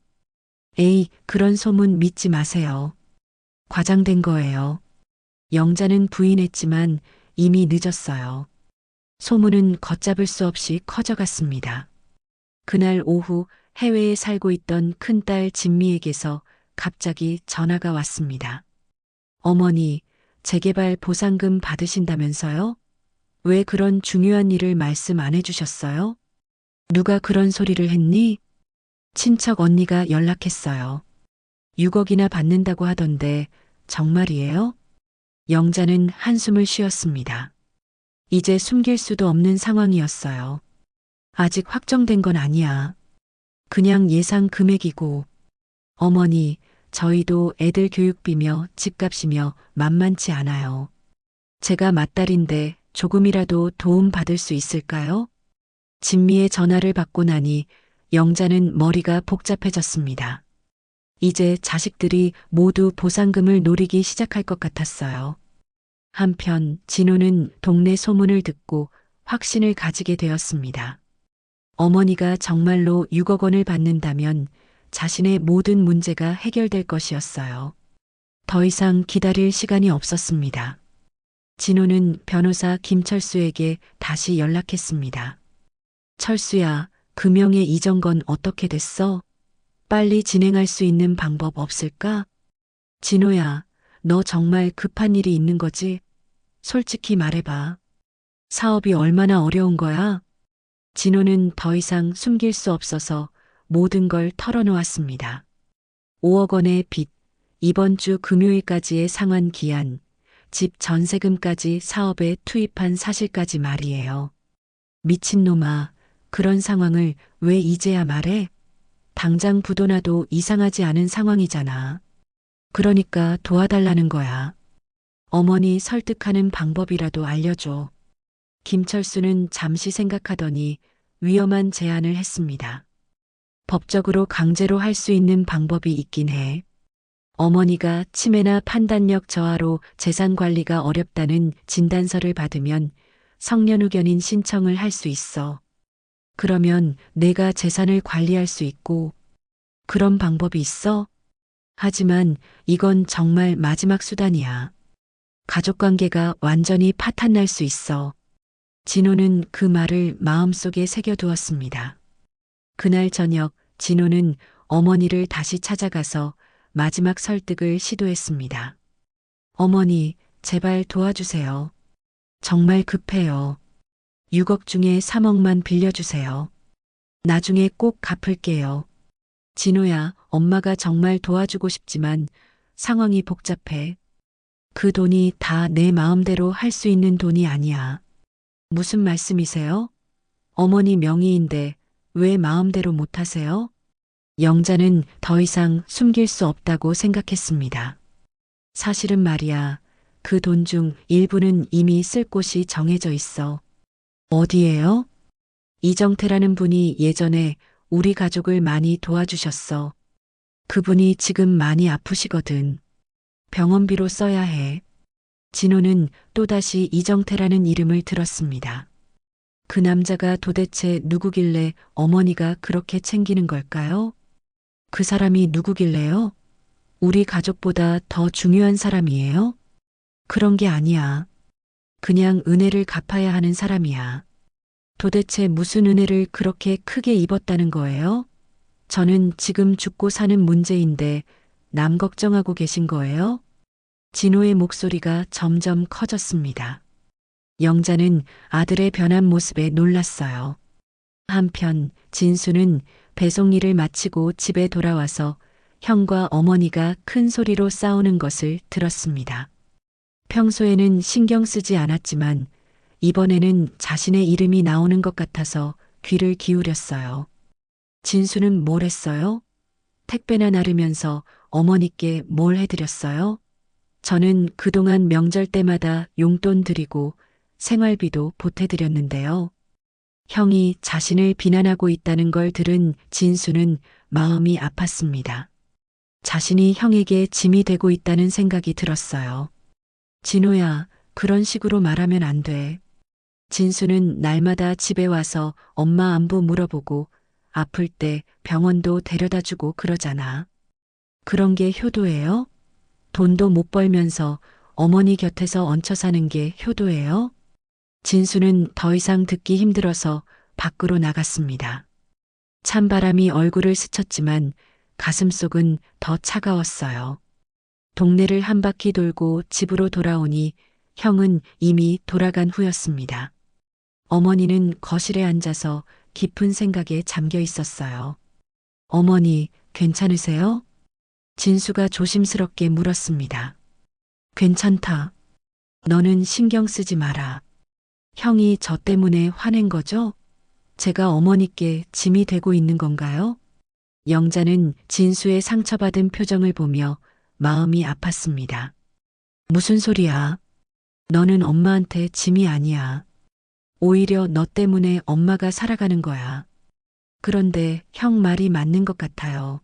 에이, 그런 소문 믿지 마세요. 과장된 거예요. 영자는 부인했지만 이미 늦었어요. 소문은 걷잡을 수 없이 커져갔습니다. 그날 오후 해외에 살고 있던 큰딸 진미에게서 갑자기 전화가 왔습니다. 어머니, 재개발 보상금 받으신다면서요? 왜 그런 중요한 일을 말씀 안 해주셨어요? 누가 그런 소리를 했니? 친척 언니가 연락했어요. 6억이나 받는다고 하던데 정말이에요? 영자는 한숨을 쉬었습니다. 이제 숨길 수도 없는 상황이었어요. 아직 확정된 건 아니야. 그냥 예상 금액이고. 어머니, 저희도 애들 교육비며 집값이며 만만치 않아요. 제가 맏딸인데 조금이라도 도움 받을 수 있을까요? 진미의 전화를 받고 나니 영자는 머리가 복잡해졌습니다. 이제 자식들이 모두 보상금을 노리기 시작할 것 같았어요. 한편 진호는 동네 소문을 듣고 확신을 가지게 되었습니다. 어머니가 정말로 6억 원을 받는다면 자신의 모든 문제가 해결될 것이었어요. 더 이상 기다릴 시간이 없었습니다. 진호는 변호사 김철수에게 다시 연락했습니다. 철수야, 금형의 이전건 어떻게 됐어? 빨리 진행할 수 있는 방법 없을까? 진호야, 너 정말 급한 일이 있는 거지? 솔직히 말해봐. 사업이 얼마나 어려운 거야? 진호는 더 이상 숨길 수 없어서 모든 걸 털어놓았습니다. 5억 원의 빚, 이번 주 금요일까지의 상환 기한, 집 전세금까지 사업에 투입한 사실까지 말이에요. 미친놈아, 그런 상황을 왜 이제야 말해? 당장 부도나도 이상하지 않은 상황이잖아. 그러니까 도와달라는 거야. 어머니 설득하는 방법이라도 알려줘. 김철수는 잠시 생각하더니 위험한 제안을 했습니다. 법적으로 강제로 할 수 있는 방법이 있긴 해. 어머니가 치매나 판단력 저하로 재산 관리가 어렵다는 진단서를 받으면 성년후견인 신청을 할 수 있어. 그러면 내가 재산을 관리할 수 있고. 그런 방법이 있어? 하지만 이건 정말 마지막 수단이야. 가족관계가 완전히 파탄날 수 있어. 진호는 그 말을 마음속에 새겨두었습니다. 그날 저녁 진호는 어머니를 다시 찾아가서 마지막 설득을 시도했습니다. 어머니, 제발 도와주세요. 정말 급해요. 6억 중에 3억만 빌려주세요. 나중에 꼭 갚을게요. 진호야, 엄마가 정말 도와주고 싶지만 상황이 복잡해. 그 돈이 다 내 마음대로 할 수 있는 돈이 아니야. 무슨 말씀이세요? 어머니 명의인데 왜 마음대로 못하세요? 영자는 더 이상 숨길 수 없다고 생각했습니다. 사실은 말이야, 그 돈 중 일부는 이미 쓸 곳이 정해져 있어. 어디예요? 이정태라는 분이 예전에 우리 가족을 많이 도와주셨어. 그분이 지금 많이 아프시거든. 병원비로 써야 해. 진호는 또다시 이정태라는 이름을 들었습니다. 그 남자가 도대체 누구길래 어머니가 그렇게 챙기는 걸까요? 그 사람이 누구길래요? 우리 가족보다 더 중요한 사람이에요? 그런 게 아니야. 그냥 은혜를 갚아야 하는 사람이야. 도대체 무슨 은혜를 그렇게 크게 입었다는 거예요? 저는 지금 죽고 사는 문제인데 남 걱정하고 계신 거예요? 진호의 목소리가 점점 커졌습니다. 영자는 아들의 변한 모습에 놀랐어요. 한편 진수는 배송 일을 마치고 집에 돌아와서 형과 어머니가 큰 소리로 싸우는 것을 들었습니다. 평소에는 신경 쓰지 않았지만 이번에는 자신의 이름이 나오는 것 같아서 귀를 기울였어요. 진수는 뭘 했어요? 택배나 나르면서 어머니께 뭘 해드렸어요? 저는 그동안 명절 때마다 용돈 드리고 생활비도 보태드렸는데요. 형이 자신을 비난하고 있다는 걸 들은 진수는 마음이 아팠습니다. 자신이 형에게 짐이 되고 있다는 생각이 들었어요. 진호야, 그런 식으로 말하면 안 돼. 진수는 날마다 집에 와서 엄마 안부 물어보고 아플 때 병원도 데려다 주고 그러잖아. 그런 게 효도예요? 돈도 못 벌면서 어머니 곁에서 얹혀 사는 게 효도예요? 진수는 더 이상 듣기 힘들어서 밖으로 나갔습니다. 찬바람이 얼굴을 스쳤지만 가슴속은 더 차가웠어요. 동네를 한 바퀴 돌고 집으로 돌아오니 형은 이미 돌아간 후였습니다. 어머니는 거실에 앉아서 깊은 생각에 잠겨 있었어요. 어머니, 괜찮으세요? 진수가 조심스럽게 물었습니다. 괜찮다. 너는 신경 쓰지 마라. 형이 저 때문에 화낸 거죠? 제가 어머니께 짐이 되고 있는 건가요? 영자는 진수의 상처받은 표정을 보며 마음이 아팠습니다. 무슨 소리야? 너는 엄마한테 짐이 아니야. 오히려 너 때문에 엄마가 살아가는 거야. 그런데 형 말이 맞는 것 같아요.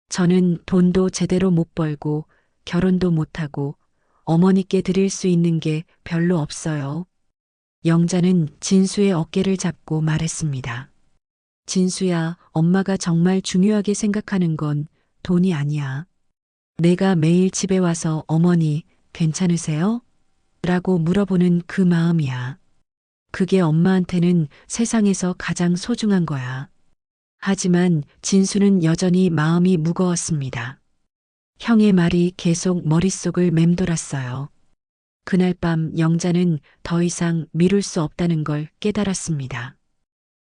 저는 돈도 제대로 못 벌고 결혼도 못하고 어머니께 드릴 수 있는 게 별로 없어요. 영자는 진수의 어깨를 잡고 말했습니다. 진수야, 엄마가 정말 중요하게 생각하는 건 돈이 아니야. 내가 매일 집에 와서 어머니, 괜찮으세요? 라고 물어보는 그 마음이야. 그게 엄마한테는 세상에서 가장 소중한 거야. 하지만 진수는 여전히 마음이 무거웠습니다. 형의 말이 계속 머릿속을 맴돌았어요. 그날 밤 영자는 더 이상 미룰 수 없다는 걸 깨달았습니다.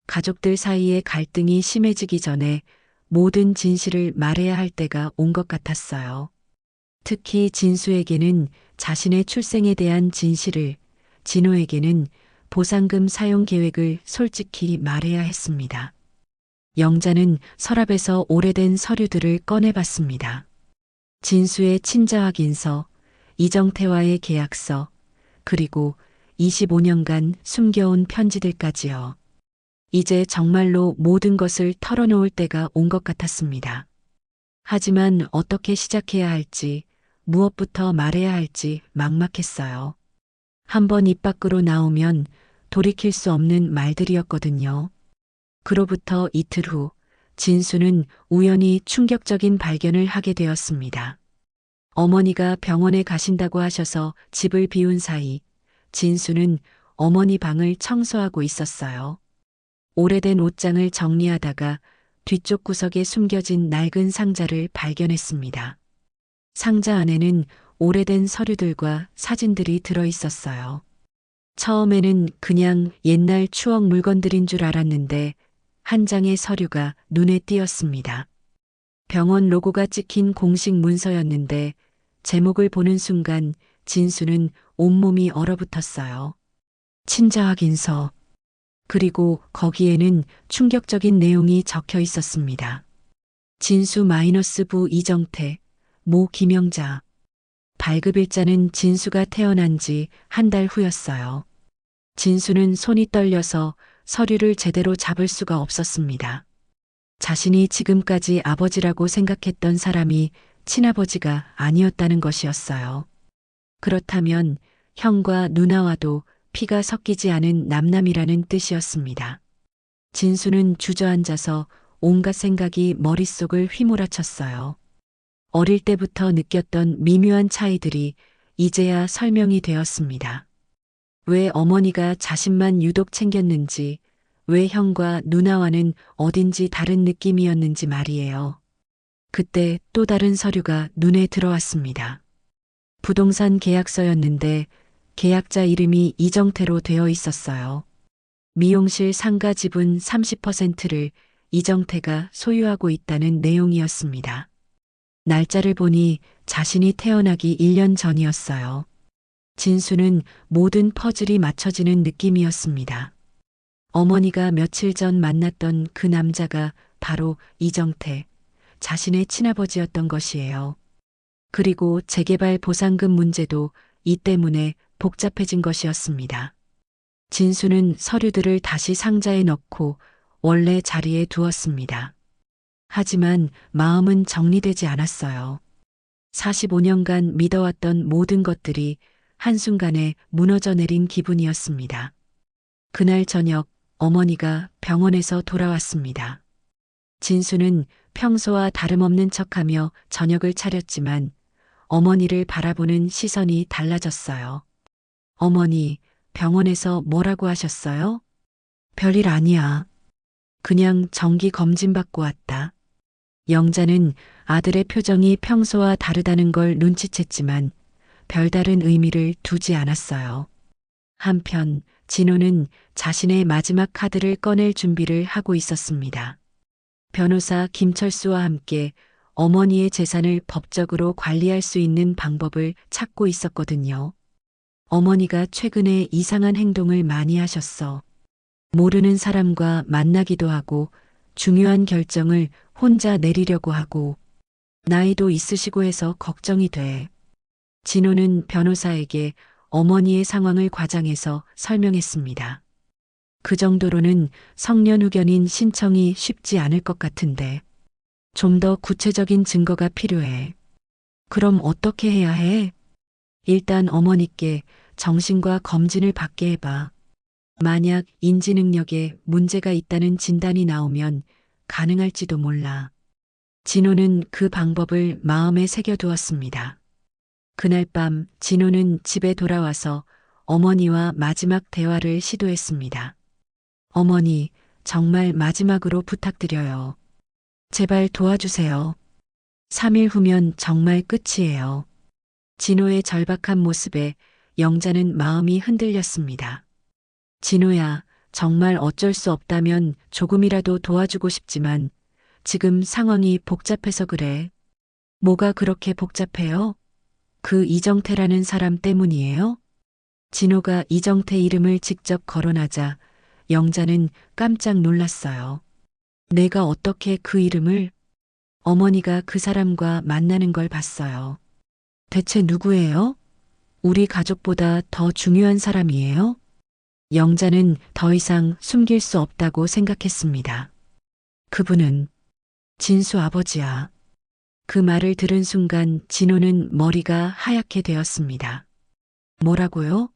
가족들 사이의 갈등이 심해지기 전에 모든 진실을 말해야 할 때가 온 것 같았어요. 특히 진수에게는 자신의 출생에 대한 진실을, 진호에게는 보상금 사용 계획을 솔직히 말해야 했습니다. 영자는 서랍에서 오래된 서류들을 꺼내봤습니다. 진수의 친자 확인서, 이정태와의 계약서, 그리고 25년간 숨겨온 편지들까지요. 이제 정말로 모든 것을 털어놓을 때가 온 것 같았습니다. 하지만 어떻게 시작해야 할지, 무엇부터 말해야 할지 막막했어요. 한번 입 밖으로 나오면 돌이킬 수 없는 말들이었거든요. 그로부터 이틀 후, 진수는 우연히 충격적인 발견을 하게 되었습니다. 어머니가 병원에 가신다고 하셔서 집을 비운 사이, 진수는 어머니 방을 청소하고 있었어요. 오래된 옷장을 정리하다가 뒤쪽 구석에 숨겨진 낡은 상자를 발견했습니다. 상자 안에는 오래된 서류들과 사진들이 들어 있었어요. 처음에는 그냥 옛날 추억 물건들인 줄 알았는데 한 장의 서류가 눈에 띄었습니다. 병원 로고가 찍힌 공식 문서였는데 제목을 보는 순간 진수는 온몸이 얼어붙었어요. 친자 확인서. 그리고 거기에는 충격적인 내용이 적혀 있었습니다. 진수 마이너스부 이정태, 모 김영자. 발급일자는 진수가 태어난 지 한 달 후였어요. 진수는 손이 떨려서 서류를 제대로 잡을 수가 없었습니다. 자신이 지금까지 아버지라고 생각했던 사람이 친아버지가 아니었다는 것이었어요. 그렇다면 형과 누나와도 피가 섞이지 않은 남남이라는 뜻이었습니다. 진수는 주저앉아서 온갖 생각이 머릿속을 휘몰아쳤어요. 어릴 때부터 느꼈던 미묘한 차이들이 이제야 설명이 되었습니다. 왜 어머니가 자신만 유독 챙겼는지, 왜 형과 누나와는 어딘지 다른 느낌이었는지 말이에요. 그때 또 다른 서류가 눈에 들어왔습니다. 부동산 계약서였는데 계약자 이름이 이정태로 되어 있었어요. 미용실 상가 지분 30%를 이정태가 소유하고 있다는 내용이었습니다. 날짜를 보니 자신이 태어나기 1년 전이었어요. 진수는 모든 퍼즐이 맞춰지는 느낌이었습니다. 어머니가 며칠 전 만났던 그 남자가 바로 이정태, 자신의 친아버지였던 것이에요. 그리고 재개발 보상금 문제도 이 때문에 복잡해진 것이었습니다. 진수는 서류들을 다시 상자에 넣고 원래 자리에 두었습니다. 하지만 마음은 정리되지 않았어요. 45년간 믿어왔던 모든 것들이 한순간에 무너져 내린 기분이었습니다. 그날 저녁 어머니가 병원에서 돌아왔습니다. 진수는 평소와 다름없는 척하며 저녁을 차렸지만 어머니를 바라보는 시선이 달라졌어요. 어머니, 병원에서 뭐라고 하셨어요? 별일 아니야. 그냥 정기 검진 받고 왔다. 영자는 아들의 표정이 평소와 다르다는 걸 눈치챘지만 별다른 의미를 두지 않았어요. 한편 진호는 자신의 마지막 카드를 꺼낼 준비를 하고 있었습니다. 변호사 김철수와 함께 어머니의 재산을 법적으로 관리할 수 있는 방법을 찾고 있었거든요. 어머니가 최근에 이상한 행동을 많이 하셨어. 모르는 사람과 만나기도 하고 중요한 결정을 혼자 내리려고 하고 나이도 있으시고 해서 걱정이 돼. 진호는 변호사에게 어머니의 상황을 과장해서 설명했습니다. 그 정도로는 성년후견인 신청이 쉽지 않을 것 같은데 좀 더 구체적인 증거가 필요해. 그럼 어떻게 해야 해? 일단 어머니께 정신과 검진을 받게 해봐. 만약 인지 능력에 문제가 있다는 진단이 나오면 가능할지도 몰라. 진호는 그 방법을 마음에 새겨두었습니다. 그날 밤 진호는 집에 돌아와서 어머니와 마지막 대화를 시도했습니다. 어머니, 정말 마지막으로 부탁드려요. 제발 도와주세요. 3일 후면 정말 끝이에요. 진호의 절박한 모습에 영자는 마음이 흔들렸습니다. 진호야, 정말 어쩔 수 없다면 조금이라도 도와주고 싶지만 지금 상황이 복잡해서 그래. 뭐가 그렇게 복잡해요? 그 이정태라는 사람 때문이에요? 진호가 이정태 이름을 직접 거론하자 영자는 깜짝 놀랐어요. 내가 어떻게 그 이름을? 어머니가 그 사람과 만나는 걸 봤어요. 대체 누구예요? 우리 가족보다 더 중요한 사람이에요? 영자는 더 이상 숨길 수 없다고 생각했습니다. 그분은 진수 아버지야. 그 말을 들은 순간 진호는 머리가 하얗게 되었습니다. 뭐라고요?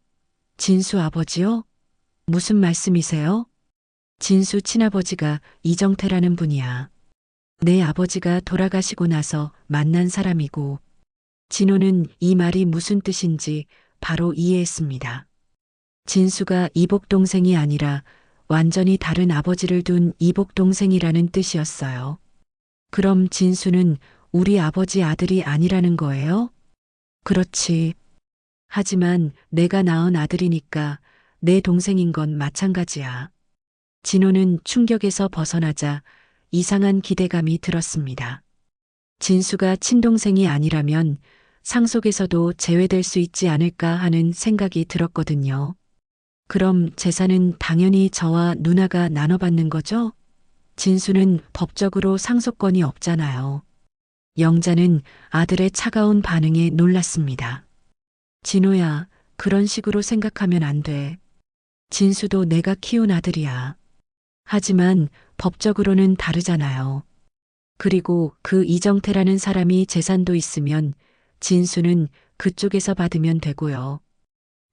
진수 아버지요? 무슨 말씀이세요? 진수 친아버지가 이정태라는 분이야. 내 아버지가 돌아가시고 나서 만난 사람이고 진호는 이 말이 무슨 뜻인지 바로 이해했습니다. 진수가 이복 동생이 아니라 완전히 다른 아버지를 둔 이복 동생이라는 뜻이었어요. 그럼 진수는 우리 아버지 아들이 아니라는 거예요? 그렇지. 하지만 내가 낳은 아들이니까 내 동생인 건 마찬가지야. 진호는 충격에서 벗어나자 이상한 기대감이 들었습니다. 진수가 친동생이 아니라면 상속에서도 제외될 수 있지 않을까 하는 생각이 들었거든요. 그럼 재산은 당연히 저와 누나가 나눠받는 거죠? 진수는 법적으로 상속권이 없잖아요. 영자는 아들의 차가운 반응에 놀랐습니다. 진호야, 그런 식으로 생각하면 안 돼. 진수도 내가 키운 아들이야. 하지만 법적으로는 다르잖아요. 그리고 그 이정태라는 사람이 재산도 있으면 진수는 그쪽에서 받으면 되고요.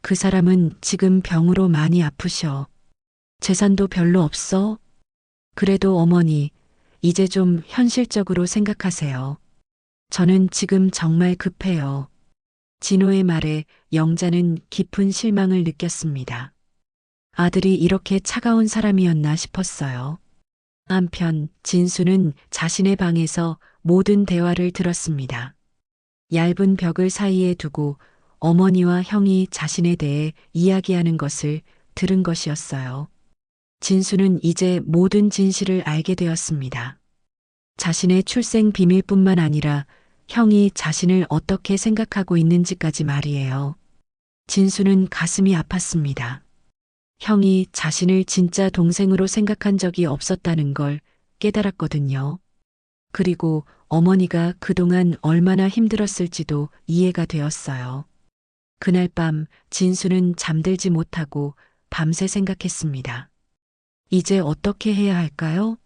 그 사람은 지금 병으로 많이 아프셔. 재산도 별로 없어? 그래도 어머니, 이제 좀 현실적으로 생각하세요. 저는 지금 정말 급해요. 진호의 말에 영자는 깊은 실망을 느꼈습니다. 아들이 이렇게 차가운 사람이었나 싶었어요. 한편 진수는 자신의 방에서 모든 대화를 들었습니다. 얇은 벽을 사이에 두고 어머니와 형이 자신에 대해 이야기하는 것을 들은 것이었어요. 진수는 이제 모든 진실을 알게 되었습니다. 자신의 출생 비밀뿐만 아니라 형이 자신을 어떻게 생각하고 있는지까지 말이에요. 진수는 가슴이 아팠습니다. 형이 자신을 진짜 동생으로 생각한 적이 없었다는 걸 깨달았거든요. 그리고 어머니가 그동안 얼마나 힘들었을지도 이해가 되었어요. 그날 밤 진수는 잠들지 못하고 밤새 생각했습니다. 이제 어떻게 해야 할까요?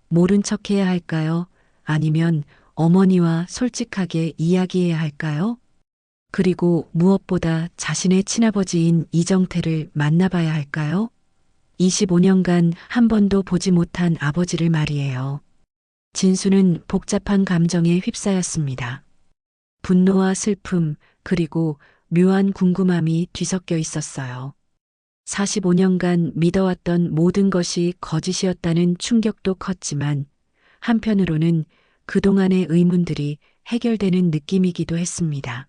모른 척 해야 할까요? 아니면 어머니와 솔직하게 이야기해야 할까요? 그리고 무엇보다 자신의 친아버지인 이정태를 만나봐야 할까요? 25년간 한 번도 보지 못한 아버지를 말이에요. 진수는 복잡한 감정에 휩싸였습니다. 분노와 슬픔, 그리고 묘한 궁금함이 뒤섞여 있었어요. 45년간 믿어왔던 모든 것이 거짓이었다는 충격도 컸지만 한편으로는 그동안의 의문들이 해결되는 느낌이기도 했습니다.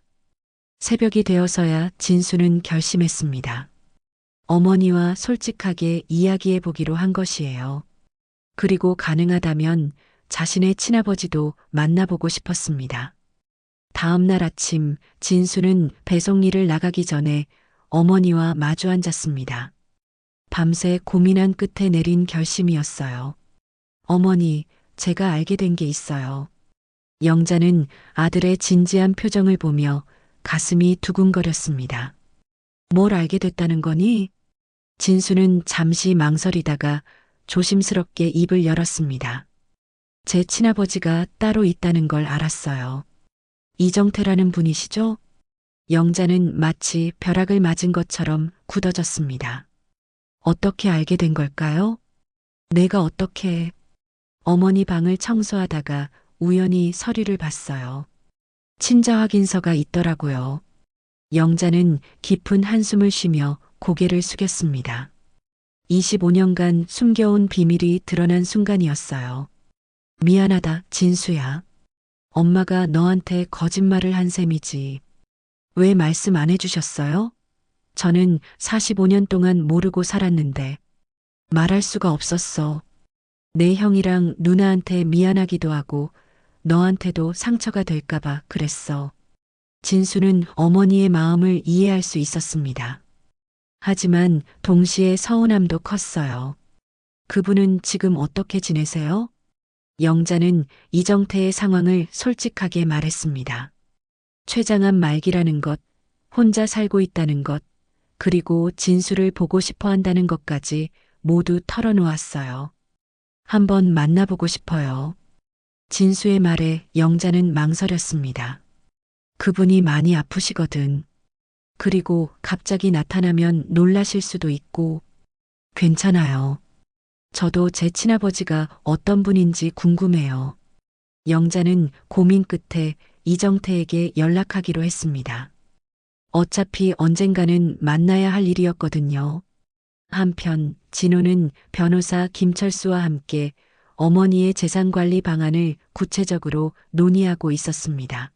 새벽이 되어서야 진수는 결심했습니다. 어머니와 솔직하게 이야기해 보기로 한 것이에요. 그리고 가능하다면 자신의 친아버지도 만나보고 싶었습니다. 다음 날 아침 진수는 배송 일을 나가기 전에 어머니와 마주 앉았습니다. 밤새 고민한 끝에 내린 결심이었어요. 어머니, 제가 알게 된 게 있어요. 영자는 아들의 진지한 표정을 보며 가슴이 두근거렸습니다. 뭘 알게 됐다는 거니? 진수는 잠시 망설이다가 조심스럽게 입을 열었습니다. 제 친아버지가 따로 있다는 걸 알았어요. 이정태라는 분이시죠? 영자는 마치 벼락을 맞은 것처럼 굳어졌습니다. 어떻게 알게 된 걸까요? 내가 어떻게... 어머니 방을 청소하다가 우연히 서류를 봤어요. 친자 확인서가 있더라고요. 영자는 깊은 한숨을 쉬며 고개를 숙였습니다. 25년간 숨겨온 비밀이 드러난 순간이었어요. 미안하다, 진수야. 엄마가 너한테 거짓말을 한 셈이지. 왜 말씀 안 해주셨어요? 저는 45년 동안 모르고 살았는데 말할 수가 없었어. 내 형이랑 누나한테 미안하기도 하고 너한테도 상처가 될까봐 그랬어. 진수는 어머니의 마음을 이해할 수 있었습니다. 하지만 동시에 서운함도 컸어요. 그분은 지금 어떻게 지내세요? 영자는 이정태의 상황을 솔직하게 말했습니다. 췌장암 말기라는 것, 혼자 살고 있다는 것, 그리고 진수를 보고 싶어 한다는 것까지 모두 털어놓았어요. 한번 만나보고 싶어요. 진수의 말에 영자는 망설였습니다. 그분이 많이 아프시거든. 그리고 갑자기 나타나면 놀라실 수도 있고. 괜찮아요. 저도 제 친아버지가 어떤 분인지 궁금해요. 영자는 고민 끝에 이정태에게 연락하기로 했습니다. 어차피 언젠가는 만나야 할 일이었거든요. 한편 진호는 변호사 김철수와 함께 어머니의 재산관리 방안을 구체적으로 논의하고 있었습니다.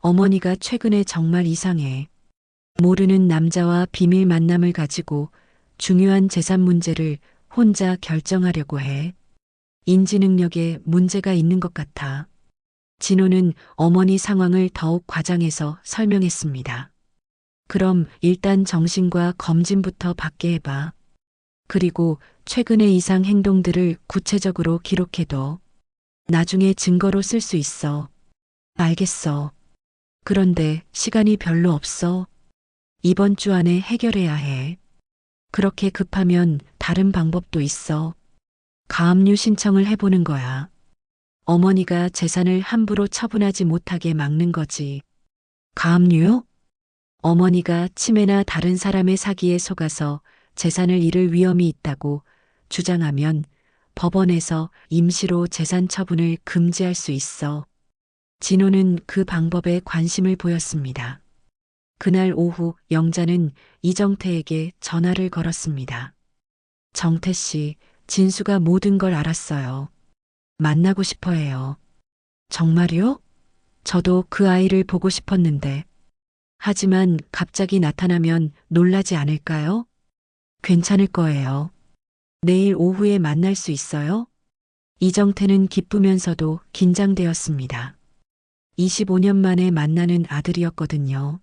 어머니가 최근에 정말 이상해. 모르는 남자와 비밀 만남을 가지고 중요한 재산 문제를 혼자 결정하려고 해. 인지 능력에 문제가 있는 것 같아. 진호는 어머니 상황을 더욱 과장해서 설명했습니다. 그럼 일단 정신과 검진부터 받게 해봐. 그리고 최근의 이상 행동들을 구체적으로 기록해둬. 나중에 증거로 쓸 수 있어. 알겠어. 그런데 시간이 별로 없어. 이번 주 안에 해결해야 해. 그렇게 급하면 다른 방법도 있어. 가압류 신청을 해보는 거야. 어머니가 재산을 함부로 처분하지 못하게 막는 거지. 가압류요? 어머니가 치매나 다른 사람의 사기에 속아서 재산을 잃을 위험이 있다고 주장하면 법원에서 임시로 재산 처분을 금지할 수 있어. 진호는 그 방법에 관심을 보였습니다. 그날 오후 영자는 이정태에게 전화를 걸었습니다. 정태 씨, 진수가 모든 걸 알았어요. 만나고 싶어 해요. 정말요? 저도 그 아이를 보고 싶었는데. 하지만 갑자기 나타나면 놀라지 않을까요? 괜찮을 거예요. 내일 오후에 만날 수 있어요? 이정태는 기쁘면서도 긴장되었습니다. 25년 만에 만나는 아들이었거든요.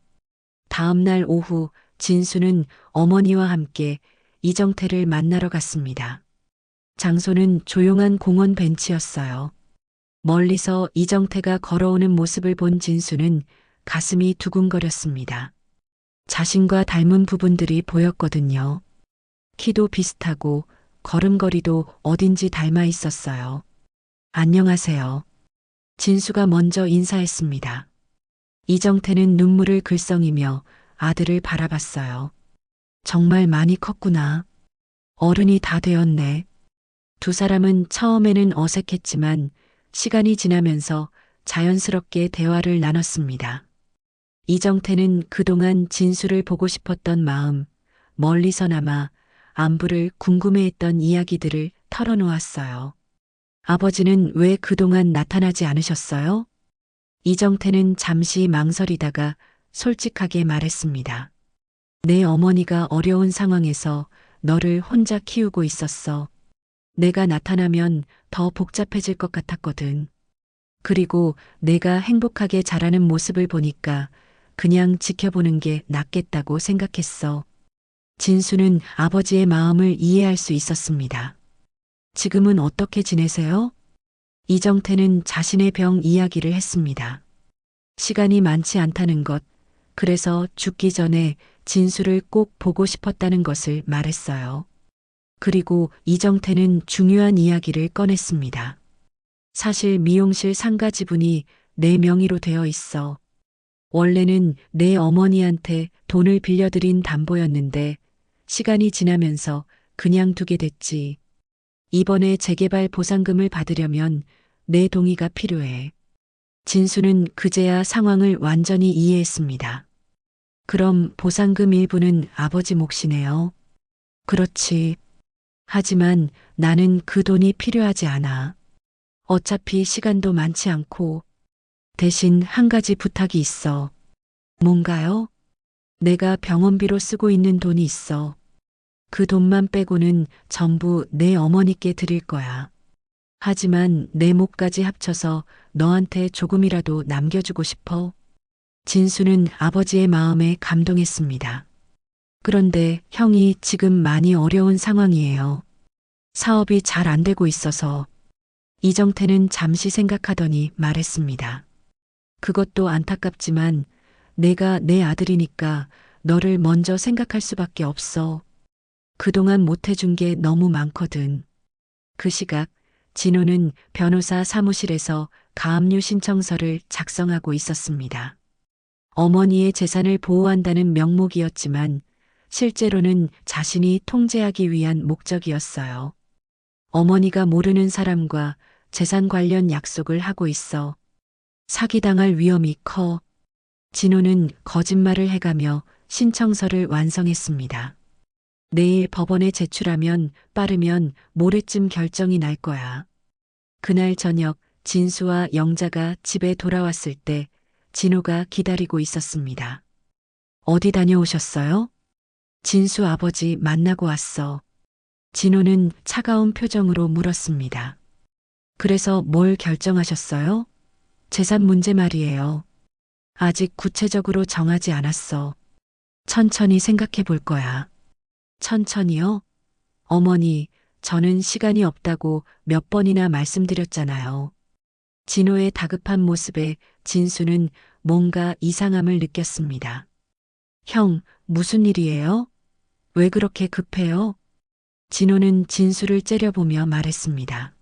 다음 날 오후 진수는 어머니와 함께 이정태를 만나러 갔습니다. 장소는 조용한 공원 벤치였어요. 멀리서 이정태가 걸어오는 모습을 본 진수는 가슴이 두근거렸습니다. 자신과 닮은 부분들이 보였거든요. 키도 비슷하고 걸음걸이도 어딘지 닮아 있었어요. 안녕하세요. 진수가 먼저 인사했습니다. 이정태는 눈물을 글썽이며 아들을 바라봤어요. 정말 많이 컸구나. 어른이 다 되었네. 두 사람은 처음에는 어색했지만 시간이 지나면서 자연스럽게 대화를 나눴습니다. 이정태는 그동안 진수를 보고 싶었던 마음, 멀리서나마 안부를 궁금해했던 이야기들을 털어놓았어요. 아버지는 왜 그동안 나타나지 않으셨어요? 이정태는 잠시 망설이다가 솔직하게 말했습니다. 내 어머니가 어려운 상황에서 너를 혼자 키우고 있었어. 내가 나타나면 더 복잡해질 것 같았거든. 그리고 내가 행복하게 자라는 모습을 보니까 그냥 지켜보는 게 낫겠다고 생각했어. 진수는 아버지의 마음을 이해할 수 있었습니다. 지금은 어떻게 지내세요? 이정태는 자신의 병 이야기를 했습니다. 시간이 많지 않다는 것, 그래서 죽기 전에 진수를 꼭 보고 싶었다는 것을 말했어요. 그리고 이정태는 중요한 이야기를 꺼냈습니다. 사실 미용실 상가 지분이 내 명의로 되어 있어. 원래는 내 어머니한테 돈을 빌려드린 담보였는데 시간이 지나면서 그냥 두게 됐지. 이번에 재개발 보상금을 받으려면 내 동의가 필요해. 진수는 그제야 상황을 완전히 이해했습니다. 그럼 보상금 일부는 아버지 몫이네요. 그렇지. 하지만 나는 그 돈이 필요하지 않아. 어차피 시간도 많지 않고 대신 한 가지 부탁이 있어. 뭔가요? 내가 병원비로 쓰고 있는 돈이 있어. 그 돈만 빼고는 전부 내 어머니께 드릴 거야. 하지만 내 몫까지 합쳐서 너한테 조금이라도 남겨주고 싶어. 진수는 아버지의 마음에 감동했습니다. 그런데 형이 지금 많이 어려운 상황이에요. 사업이 잘 안 되고 있어서. 이정태는 잠시 생각하더니 말했습니다. 그것도 안타깝지만 내가 내 아들이니까 너를 먼저 생각할 수밖에 없어. 그동안 못해준 게 너무 많거든. 그 시각 진호는 변호사 사무실에서 가압류 신청서를 작성하고 있었습니다. 어머니의 재산을 보호한다는 명목이었지만 실제로는 자신이 통제하기 위한 목적이었어요. 어머니가 모르는 사람과 재산 관련 약속을 하고 있어. 사기당할 위험이 커. 진호는 거짓말을 해가며 신청서를 완성했습니다. 내일 법원에 제출하면 빠르면 모레쯤 결정이 날 거야. 그날 저녁 진수와 영자가 집에 돌아왔을 때 진호가 기다리고 있었습니다. 어디 다녀오셨어요? 진수 아버지 만나고 왔어. 진호는 차가운 표정으로 물었습니다. 그래서 뭘 결정하셨어요? 재산 문제 말이에요. 아직 구체적으로 정하지 않았어. 천천히 생각해 볼 거야. 천천히요? 어머니, 저는 시간이 없다고 몇 번이나 말씀드렸잖아요. 진호의 다급한 모습에 진수는 뭔가 이상함을 느꼈습니다. 형, 무슨 일이에요? 왜 그렇게 급해요? 진호는 진수를 째려보며 말했습니다.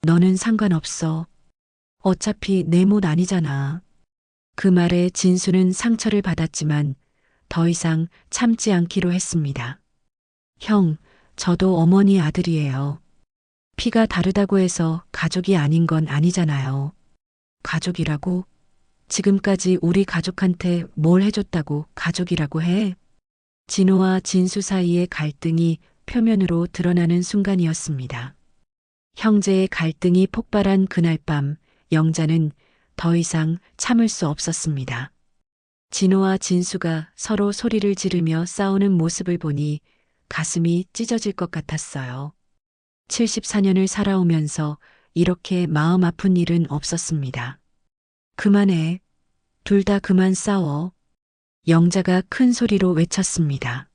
너는 상관없어. 어차피 내 못 아니잖아. 그 말에 진수는 상처를 받았지만 더 이상 참지 않기로 했습니다. 형, 저도 어머니 아들이에요. 피가 다르다고 해서 가족이 아닌 건 아니잖아요. 가족이라고? 지금까지 우리 가족한테 뭘 해줬다고 가족이라고 해? 진호와 진수 사이의 갈등이 표면으로 드러나는 순간이었습니다. 형제의 갈등이 폭발한 그날 밤, 영자는 더 이상 참을 수 없었습니다. 진호와 진수가 서로 소리를 지르며 싸우는 모습을 보니 가슴이 찢어질 것 같았어요. 74년을 살아오면서 이렇게 마음 아픈 일은 없었습니다. 그만해. 둘 다 그만 싸워. 영자가 큰 소리로 외쳤습니다.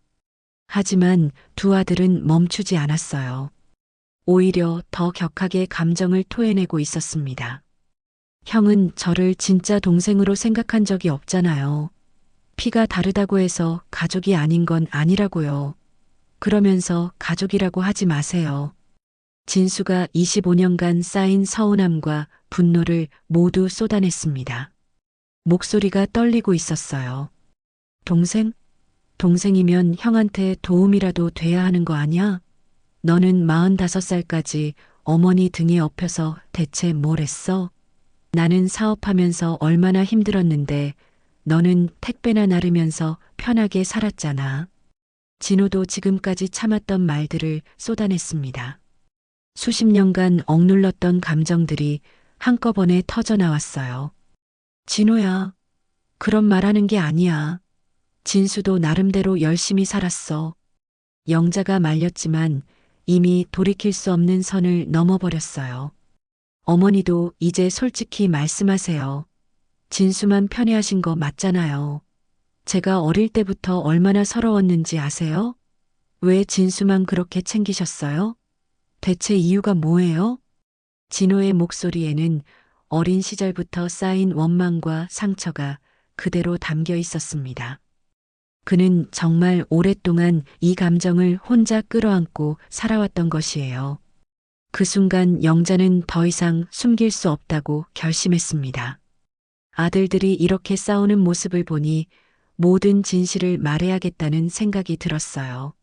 하지만 두 아들은 멈추지 않았어요. 오히려 더 격하게 감정을 토해내고 있었습니다. 형은 저를 진짜 동생으로 생각한 적이 없잖아요. 피가 다르다고 해서 가족이 아닌 건 아니라고요. 그러면서 가족이라고 하지 마세요. 진수가 25년간 쌓인 서운함과 분노를 모두 쏟아냈습니다. 목소리가 떨리고 있었어요. 동생? 동생이면 형한테 도움이라도 돼야 하는 거 아니야? 너는 45살까지 어머니 등에 업혀서 대체 뭘 했어? 나는 사업하면서 얼마나 힘들었는데 너는 택배나 나르면서 편하게 살았잖아. 진호도 지금까지 참았던 말들을 쏟아냈습니다. 수십 년간 억눌렀던 감정들이 한꺼번에 터져 나왔어요. 진호야, 그런 말하는 게 아니야. 진수도 나름대로 열심히 살았어. 영자가 말렸지만 이미 돌이킬 수 없는 선을 넘어버렸어요. 어머니도 이제 솔직히 말씀하세요. 진수만 편애하신 거 맞잖아요. 제가 어릴 때부터 얼마나 서러웠는지 아세요? 왜 진수만 그렇게 챙기셨어요? 대체 이유가 뭐예요? 진호의 목소리에는 어린 시절부터 쌓인 원망과 상처가 그대로 담겨 있었습니다. 그는 정말 오랫동안 이 감정을 혼자 끌어안고 살아왔던 것이에요. 그 순간 영자는 더 이상 숨길 수 없다고 결심했습니다. 아들들이 이렇게 싸우는 모습을 보니 모든 진실을 말해야겠다는 생각이 들었어요.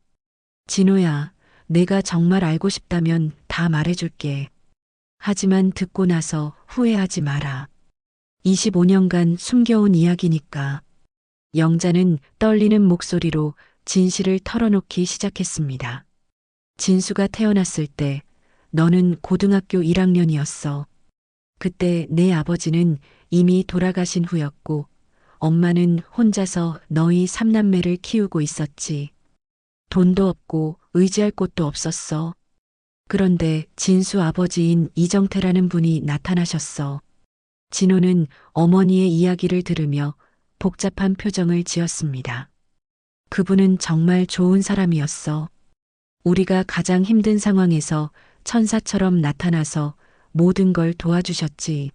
진호야, 내가 정말 알고 싶다면 다 말해줄게. 하지만 듣고 나서 후회하지 마라. 25년간 숨겨온 이야기니까. 영자는 떨리는 목소리로 진실을 털어놓기 시작했습니다. 진수가 태어났을 때 너는 고등학교 1학년이었어. 그때 내 아버지는 이미 돌아가신 후였고 엄마는 혼자서 너희 3남매를 키우고 있었지. 돈도 없고 의지할 곳도 없었어. 그런데 진수 아버지인 이정태라는 분이 나타나셨어. 진호는 어머니의 이야기를 들으며 복잡한 표정을 지었습니다. 그분은 정말 좋은 사람이었어. 우리가 가장 힘든 상황에서 천사처럼 나타나서 모든 걸 도와주셨지.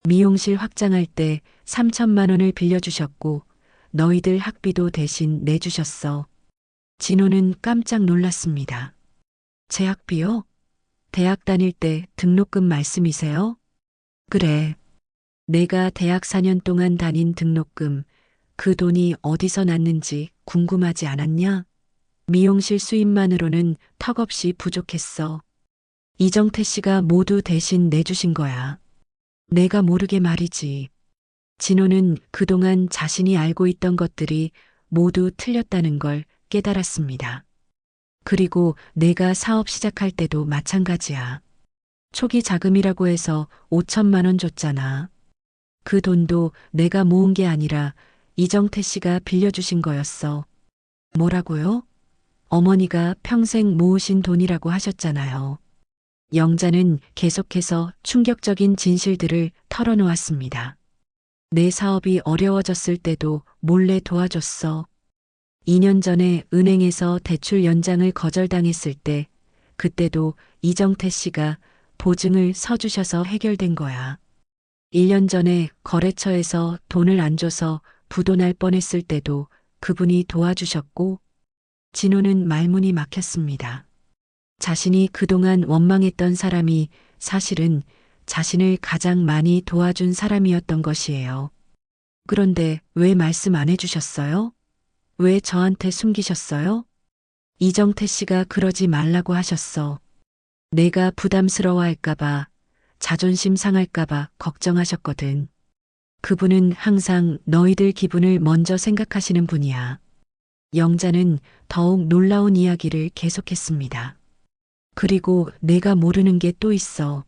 미용실 확장할 때 3천만 원을 빌려주셨고 너희들 학비도 대신 내주셨어. 진호는 깜짝 놀랐습니다. 제 학비요? 대학 다닐 때 등록금 말씀이세요? 그래. 내가 대학 4년 동안 다닌 등록금, 그 돈이 어디서 났는지 궁금하지 않았냐? 미용실 수입만으로는 턱없이 부족했어. 이정태 씨가 모두 대신 내주신 거야. 내가 모르게 말이지. 진호는 그동안 자신이 알고 있던 것들이 모두 틀렸다는 걸 깨달았습니다. 그리고 내가 사업 시작할 때도 마찬가지야. 초기 자금이라고 해서 5천만 원 줬잖아. 그 돈도 내가 모은 게 아니라 이정태 씨가 빌려주신 거였어. 뭐라고요? 어머니가 평생 모으신 돈이라고 하셨잖아요. 영자는 계속해서 충격적인 진실들을 털어놓았습니다. 내 사업이 어려워졌을 때도 몰래 도와줬어. 2년 전에 은행에서 대출 연장을 거절당했을 때 그때도 이정태 씨가 보증을 서주셔서 해결된 거야. 1년 전에 거래처에서 돈을 안 줘서 부도날 뻔했을 때도 그분이 도와주셨고. 진호는 말문이 막혔습니다. 자신이 그동안 원망했던 사람이 사실은 자신을 가장 많이 도와준 사람이었던 것이에요. 그런데 왜 말씀 안 해주셨어요? 왜 저한테 숨기셨어요? 이정태 씨가 그러지 말라고 하셨어. 내가 부담스러워할까봐, 자존심 상할까봐 걱정하셨거든. 그분은 항상 너희들 기분을 먼저 생각하시는 분이야. 영자는 더욱 놀라운 이야기를 계속했습니다. 그리고 내가 모르는 게 또 있어.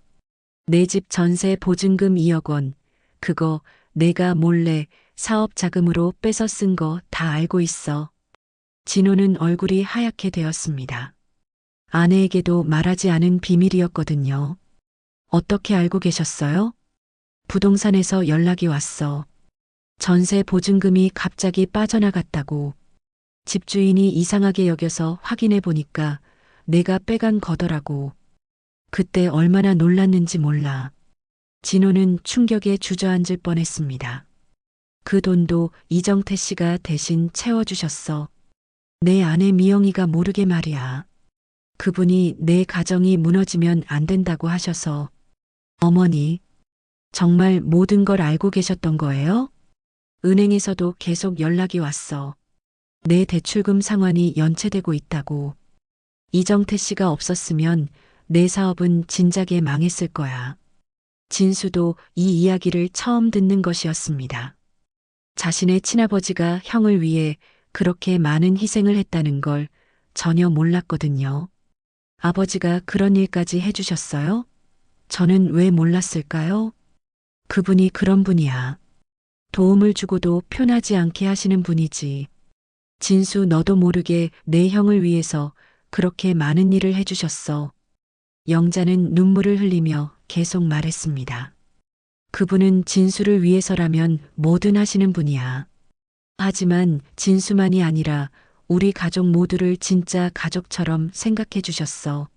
내 집 전세 보증금 2억 원, 그거 내가 몰래 사업 자금으로 빼서 쓴 거 다 알고 있어. 진호는 얼굴이 하얗게 되었습니다. 아내에게도 말하지 않은 비밀이었거든요. 어떻게 알고 계셨어요? 부동산에서 연락이 왔어. 전세 보증금이 갑자기 빠져나갔다고. 집주인이 이상하게 여겨서 확인해 보니까 내가 빼간 거더라고. 그때 얼마나 놀랐는지 몰라. 진호는 충격에 주저앉을 뻔했습니다. 그 돈도 이정태 씨가 대신 채워주셨어. 내 아내 미영이가 모르게 말이야. 그분이 내 가정이 무너지면 안 된다고 하셔서. 어머니, 정말 모든 걸 알고 계셨던 거예요? 은행에서도 계속 연락이 왔어. 내 대출금 상환이 연체되고 있다고. 이정태 씨가 없었으면 내 사업은 진작에 망했을 거야. 진수도 이 이야기를 처음 듣는 것이었습니다. 자신의 친아버지가 형을 위해 그렇게 많은 희생을 했다는 걸 전혀 몰랐거든요. 아버지가 그런 일까지 해주셨어요? 저는 왜 몰랐을까요? 그분이 그런 분이야. 도움을 주고도 편하지 않게 하시는 분이지. 진수, 너도 모르게 내 형을 위해서 그렇게 많은 일을 해주셨어. 영자는 눈물을 흘리며 계속 말했습니다. 그분은 진수를 위해서라면 뭐든 하시는 분이야. 하지만 진수만이 아니라 우리 가족 모두를 진짜 가족처럼 생각해 주셨어.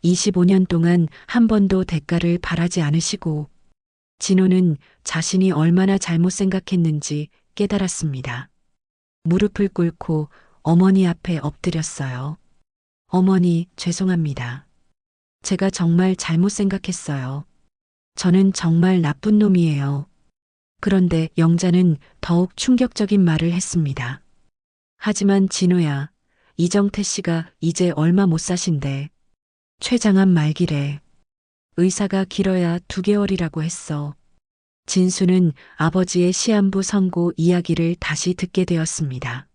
25년 동안 한 번도 대가를 바라지 않으시고. 진호는 자신이 얼마나 잘못 생각했는지 깨달았습니다. 무릎을 꿇고 어머니 앞에 엎드렸어요. 어머니, 죄송합니다. 제가 정말 잘못 생각했어요. 저는 정말 나쁜 놈이에요. 그런데 영자는 더욱 충격적인 말을 했습니다. 하지만 진호야, 이정태 씨가 이제 얼마 못 사신대. 췌장암 말기래. 의사가 길어야 2개월이라고 했어. 진수는 아버지의 시한부 선고 이야기를 다시 듣게 되었습니다.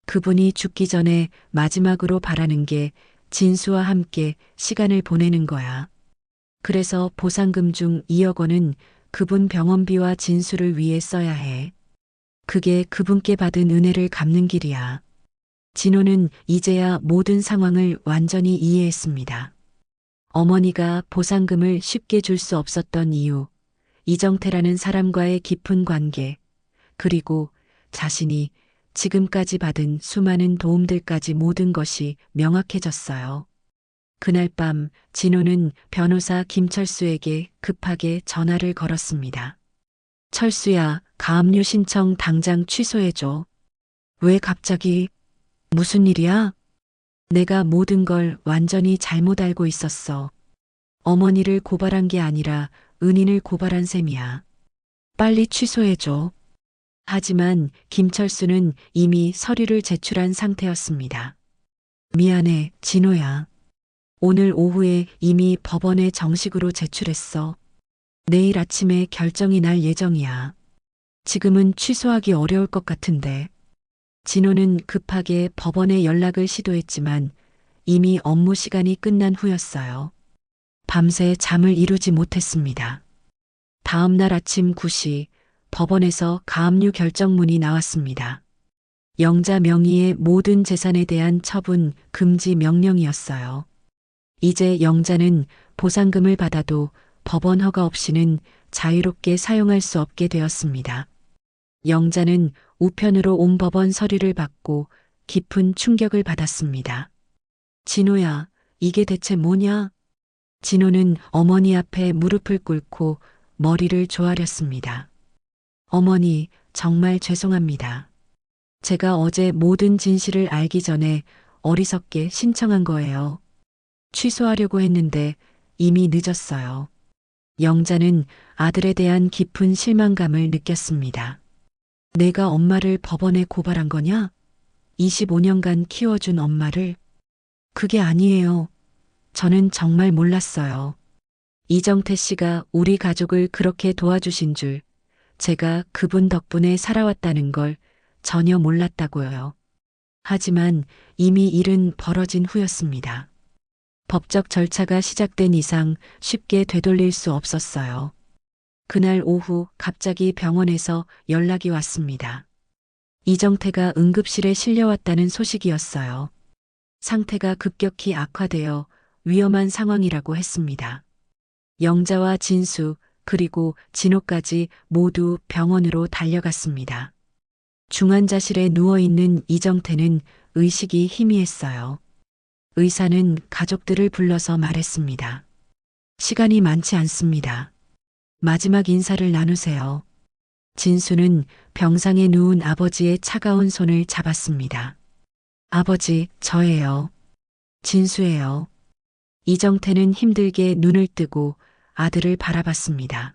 그분이 죽기 전에 마지막으로 바라는 게 진수와 함께 시간을 보내는 거야. 그래서 보상금 중 2억 원은 그분 병원비와 진수를 위해 써야 해. 그게 그분께 받은 은혜를 갚는 길이야. 진호는 이제야 모든 상황을 완전히 이해했습니다. 어머니가 보상금을 쉽게 줄 수 없었던 이유, 이정태라는 사람과의 깊은 관계, 그리고 자신이 지금까지 받은 수많은 도움들까지 모든 것이 명확해졌어요. 그날 밤 진호는 변호사 김철수에게 급하게 전화를 걸었습니다. 철수야, 가압류 신청 당장 취소해줘. 왜 갑자기? 무슨 일이야? 내가 모든 걸 완전히 잘못 알고 있었어. 어머니를 고발한 게 아니라 은인을 고발한 셈이야. 빨리 취소해줘. 하지만 김철수는 이미 서류를 제출한 상태였습니다. 미안해, 진호야. 오늘 오후에 이미 법원에 정식으로 제출했어. 내일 아침에 결정이 날 예정이야. 지금은 취소하기 어려울 것 같은데. 진호는 급하게 법원에 연락을 시도했지만 이미 업무 시간이 끝난 후였어요. 밤새 잠을 이루지 못했습니다. 다음 날 아침 9시 법원에서 가압류 결정문이 나왔습니다. 영자 명의의 모든 재산에 대한 처분 금지 명령이었어요. 이제 영자는 보상금을 받아도 법원 허가 없이는 자유롭게 사용할 수 없게 되었습니다. 영자는 우편으로 온 법원 서류를 받고 깊은 충격을 받았습니다. 진호야, 이게 대체 뭐냐? 진호는 어머니 앞에 무릎을 꿇고 머리를 조아렸습니다. 어머니, 정말 죄송합니다. 제가 어제 모든 진실을 알기 전에 어리석게 신청한 거예요. 취소하려고 했는데 이미 늦었어요. 영자는 아들에 대한 깊은 실망감을 느꼈습니다. 내가 엄마를 법원에 고발한 거냐? 25년간 키워준 엄마를? 그게 아니에요. 저는 정말 몰랐어요. 이정태 씨가 우리 가족을 그렇게 도와주신 줄, 제가 그분 덕분에 살아왔다는 걸 전혀 몰랐다고요. 하지만 이미 일은 벌어진 후였습니다. 법적 절차가 시작된 이상 쉽게 되돌릴 수 없었어요. 그날 오후 갑자기 병원에서 연락이 왔습니다. 이정태가 응급실에 실려왔다는 소식이었어요. 상태가 급격히 악화되어 위험한 상황이라고 했습니다. 영자와 진수 그리고 진호까지 모두 병원으로 달려갔습니다. 중환자실에 누워있는 이정태는 의식이 희미했어요. 의사는 가족들을 불러서 말했습니다. 시간이 많지 않습니다. 마지막 인사를 나누세요. 진수는 병상에 누운 아버지의 차가운 손을 잡았습니다. 아버지, 저예요. 진수예요. 이정태는 힘들게 눈을 뜨고 아들을 바라봤습니다.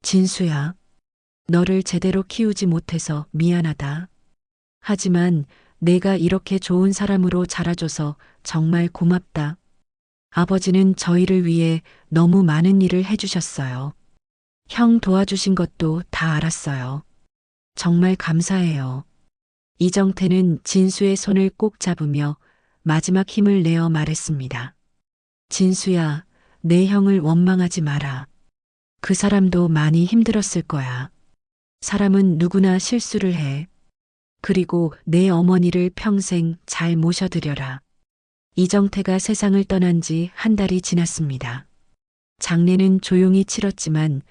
진수야, 너를 제대로 키우지 못해서 미안하다. 하지만 내가 이렇게 좋은 사람으로 자라줘서 정말 고맙다. 아버지는 저희를 위해 너무 많은 일을 해주셨어요. 형 도와주신 것도 다 알았어요. 정말 감사해요. 이정태는 진수의 손을 꼭 잡으며 마지막 힘을 내어 말했습니다. 진수야, 내 형을 원망하지 마라. 그 사람도 많이 힘들었을 거야. 사람은 누구나 실수를 해. 그리고 내 어머니를 평생 잘 모셔드려라. 이정태가 세상을 떠난 지 한 달이 지났습니다. 장례는 조용히 치렀지만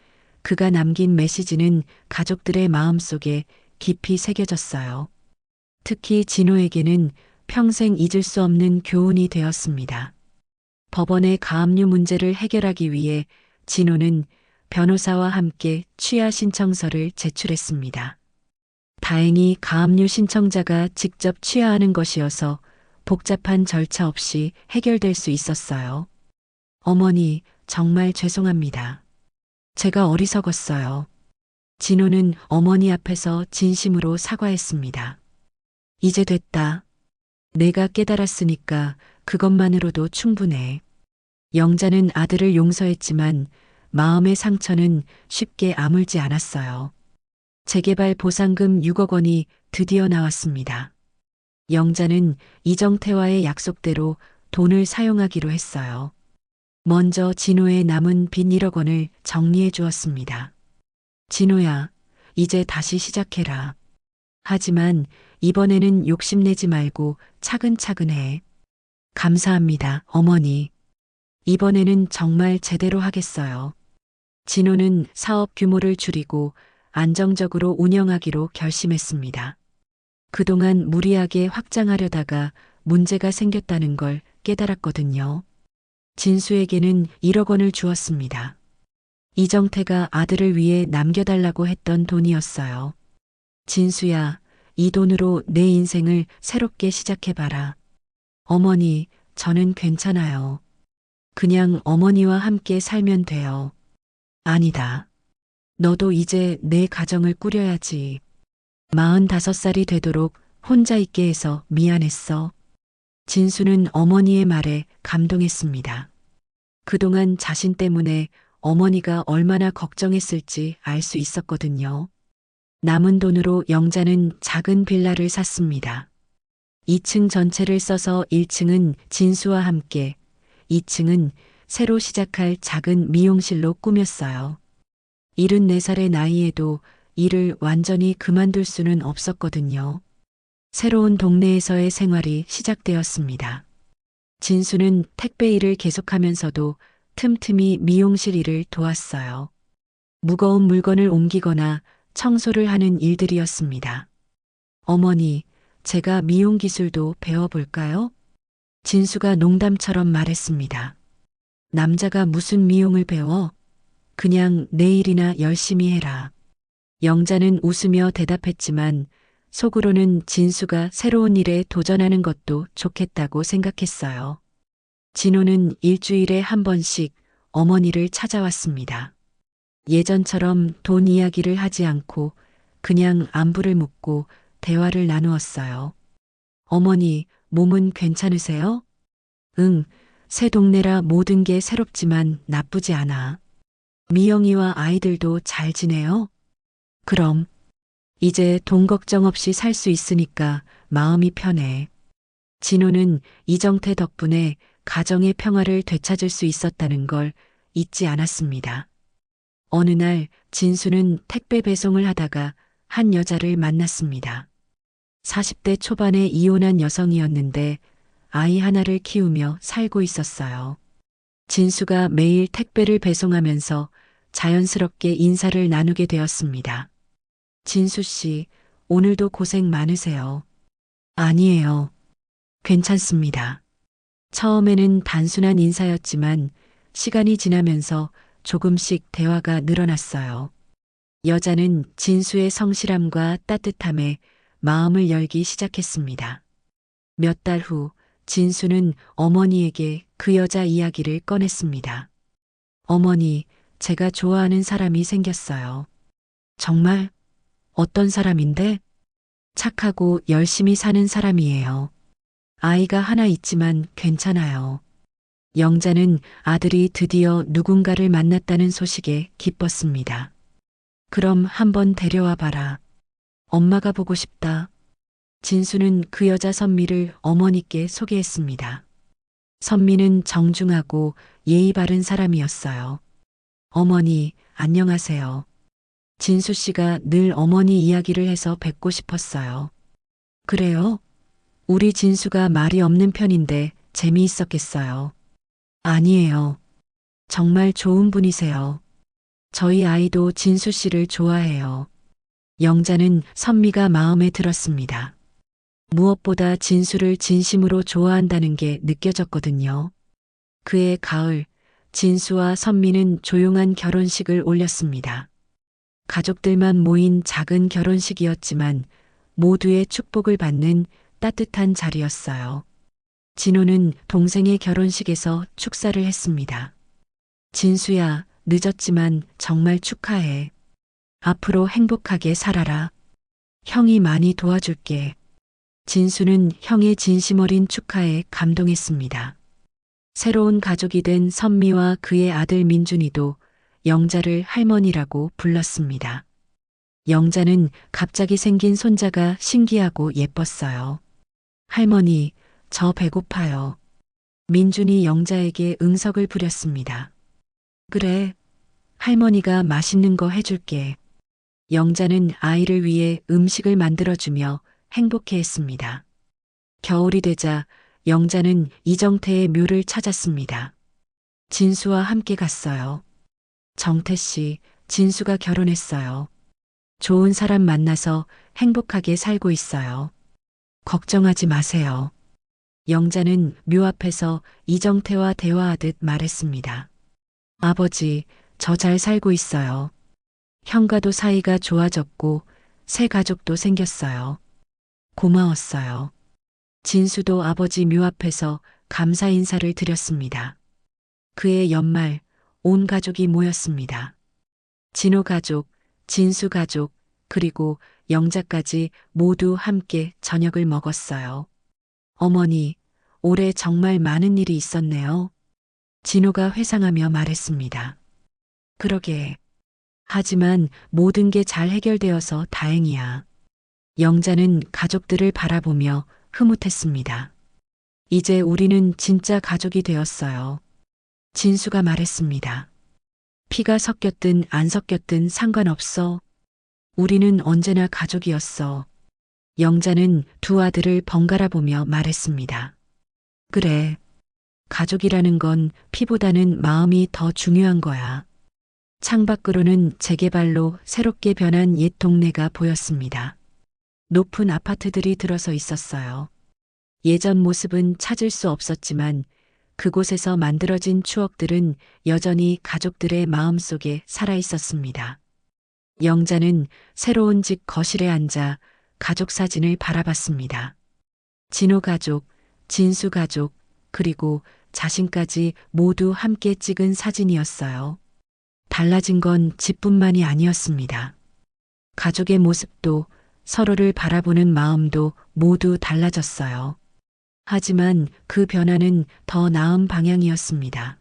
그가 남긴 메시지는 가족들의 마음속에 깊이 새겨졌어요. 특히 진호에게는 평생 잊을 수 없는 교훈이 되었습니다. 법원의 가압류 문제를 해결하기 위해 진호는 변호사와 함께 취하 신청서를 제출했습니다. 다행히 가압류 신청자가 직접 취하하는 것이어서 복잡한 절차 없이 해결될 수 있었어요. 어머니, 정말 죄송합니다. 제가 어리석었어요. 진호는 어머니 앞에서 진심으로 사과했습니다. 이제 됐다. 내가 깨달았으니까 그것만으로도 충분해. 영자는 아들을 용서했지만 마음의 상처는 쉽게 아물지 않았어요. 재개발 보상금 6억 원이 드디어 나왔습니다. 영자는 이정태와의 약속대로 돈을 사용하기로 했어요. 먼저 진호의 남은 빚 1억 원을 정리해 주었습니다. 진호야, 이제 다시 시작해라. 하지만 이번에는 욕심내지 말고 차근차근 해. 감사합니다, 어머니. 이번에는 정말 제대로 하겠어요. 진호는 사업 규모를 줄이고 안정적으로 운영하기로 결심했습니다. 그동안 무리하게 확장하려다가 문제가 생겼다는 걸 깨달았거든요. 진수에게는 1억 원을 주었습니다. 이정태가 아들을 위해 남겨달라고 했던 돈이었어요. 진수야, 이 돈으로 내 인생을 새롭게 시작해봐라. 어머니, 저는 괜찮아요. 그냥 어머니와 함께 살면 돼요. 아니다. 너도 이제 내 가정을 꾸려야지. 45살이 되도록 혼자 있게 해서 미안했어. 진수는 어머니의 말에 감동했습니다. 그동안 자신 때문에 어머니가 얼마나 걱정했을지 알 수 있었거든요. 남은 돈으로 영자는 작은 빌라를 샀습니다. 2층 전체를 써서 1층은 진수와 함께, 2층은 새로 시작할 작은 미용실로 꾸몄어요. 74살의 나이에도 일을 완전히 그만둘 수는 없었거든요. 새로운 동네에서의 생활이 시작되었습니다. 진수는 택배 일을 계속하면서도 틈틈이 미용실 일을 도왔어요. 무거운 물건을 옮기거나 청소를 하는 일들이었습니다. 어머니, 제가 미용 기술도 배워볼까요? 진수가 농담처럼 말했습니다. 남자가 무슨 미용을 배워? 그냥 내 일이나 열심히 해라. 영자는 웃으며 대답했지만 속으로는 진수가 새로운 일에 도전하는 것도 좋겠다고 생각했어요. 진호는 일주일에 한 번씩 어머니를 찾아왔습니다. 예전처럼 돈 이야기를 하지 않고 그냥 안부를 묻고 대화를 나누었어요. 어머니, 몸은 괜찮으세요? 응, 새 동네라 모든 게 새롭지만 나쁘지 않아. 미영이와 아이들도 잘 지내요? 그럼. 이제 돈 걱정 없이 살 수 있으니까 마음이 편해. 진호는 이정태 덕분에 가정의 평화를 되찾을 수 있었다는 걸 잊지 않았습니다. 어느 날 진수는 택배 배송을 하다가 한 여자를 만났습니다. 40대 초반의 이혼한 여성이었는데 아이 하나를 키우며 살고 있었어요. 진수가 매일 택배를 배송하면서 자연스럽게 인사를 나누게 되었습니다. 진수 씨, 오늘도 고생 많으세요. 아니에요. 괜찮습니다. 처음에는 단순한 인사였지만 시간이 지나면서 조금씩 대화가 늘어났어요. 여자는 진수의 성실함과 따뜻함에 마음을 열기 시작했습니다. 몇 달 후 진수는 어머니에게 그 여자 이야기를 꺼냈습니다. 어머니, 제가 좋아하는 사람이 생겼어요. 정말? 어떤 사람인데? 착하고 열심히 사는 사람이에요. 아이가 하나 있지만 괜찮아요. 영자는 아들이 드디어 누군가를 만났다는 소식에 기뻤습니다. 그럼 한번 데려와 봐라. 엄마가 보고 싶다. 진수는 그 여자 선미를 어머니께 소개했습니다. 선미는 정중하고 예의 바른 사람이었어요. 어머니, 안녕하세요. 진수 씨가 늘 어머니 이야기를 해서 뵙고 싶었어요. 그래요? 우리 진수가 말이 없는 편인데 재미있었겠어요. 아니에요. 정말 좋은 분이세요. 저희 아이도 진수 씨를 좋아해요. 영자는 선미가 마음에 들었습니다. 무엇보다 진수를 진심으로 좋아한다는 게 느껴졌거든요. 그해 가을, 진수와 선미는 조용한 결혼식을 올렸습니다. 가족들만 모인 작은 결혼식이었지만 모두의 축복을 받는 따뜻한 자리였어요. 진호는 동생의 결혼식에서 축사를 했습니다. 진수야, 늦었지만 정말 축하해. 앞으로 행복하게 살아라. 형이 많이 도와줄게. 진수는 형의 진심 어린 축하에 감동했습니다. 새로운 가족이 된 선미와 그의 아들 민준이도 영자를 할머니라고 불렀습니다. 영자는 갑자기 생긴 손자가 신기하고 예뻤어요. 할머니, 저 배고파요. 민준이 영자에게 응석을 부렸습니다. 그래, 할머니가 맛있는 거 해줄게. 영자는 아이를 위해 음식을 만들어주며 행복해했습니다. 겨울이 되자 영자는 이정태의 묘를 찾았습니다. 진수와 함께 갔어요. 정태 씨, 진수가 결혼했어요. 좋은 사람 만나서 행복하게 살고 있어요. 걱정하지 마세요. 영자는 묘 앞에서 이정태와 대화하듯 말했습니다. 아버지, 저 잘 살고 있어요. 형과도 사이가 좋아졌고 새 가족도 생겼어요. 고마웠어요. 진수도 아버지 묘 앞에서 감사 인사를 드렸습니다. 그해 연말 온 가족이 모였습니다. 진호 가족, 진수 가족, 그리고 영자까지 모두 함께 저녁을 먹었어요. 어머니, 올해 정말 많은 일이 있었네요. 진호가 회상하며 말했습니다. 그러게. 하지만 모든 게 잘 해결되어서 다행이야. 영자는 가족들을 바라보며 흐뭇했습니다. 이제 우리는 진짜 가족이 되었어요. 진수가 말했습니다. 피가 섞였든 안 섞였든 상관없어. 우리는 언제나 가족이었어. 영자는 두 아들을 번갈아 보며 말했습니다. 그래. 가족이라는 건 피보다는 마음이 더 중요한 거야. 창밖으로는 재개발로 새롭게 변한 옛 동네가 보였습니다. 높은 아파트들이 들어서 있었어요. 예전 모습은 찾을 수 없었지만 그곳에서 만들어진 추억들은 여전히 가족들의 마음속에 살아 있었습니다. 영자는 새로운 집 거실에 앉아 가족 사진을 바라봤습니다. 진호 가족, 진수 가족, 그리고 자신까지 모두 함께 찍은 사진이었어요. 달라진 건 집뿐만이 아니었습니다. 가족의 모습도 서로를 바라보는 마음도 모두 달라졌어요. 하지만 그 변화는 더 나은 방향이었습니다.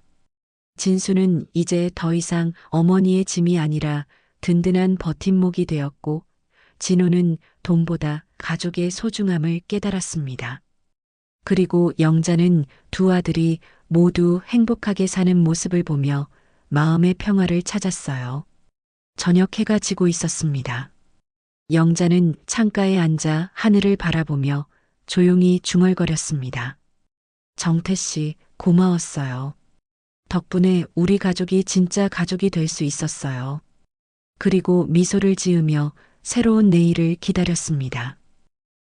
진수는 이제 더 이상 어머니의 짐이 아니라 든든한 버팀목이 되었고, 진호는 돈보다 가족의 소중함을 깨달았습니다. 그리고 영자는 두 아들이 모두 행복하게 사는 모습을 보며 마음의 평화를 찾았어요. 저녁 해가 지고 있었습니다. 영자는 창가에 앉아 하늘을 바라보며 조용히 중얼거렸습니다. 정태 씨, 고마웠어요. 덕분에 우리 가족이 진짜 가족이 될 수 있었어요. 그리고 미소를 지으며 새로운 내일을 기다렸습니다.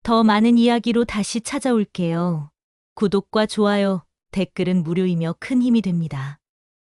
더 많은 이야기로 다시 찾아올게요. 구독과 좋아요, 댓글은 무료이며 큰 힘이 됩니다.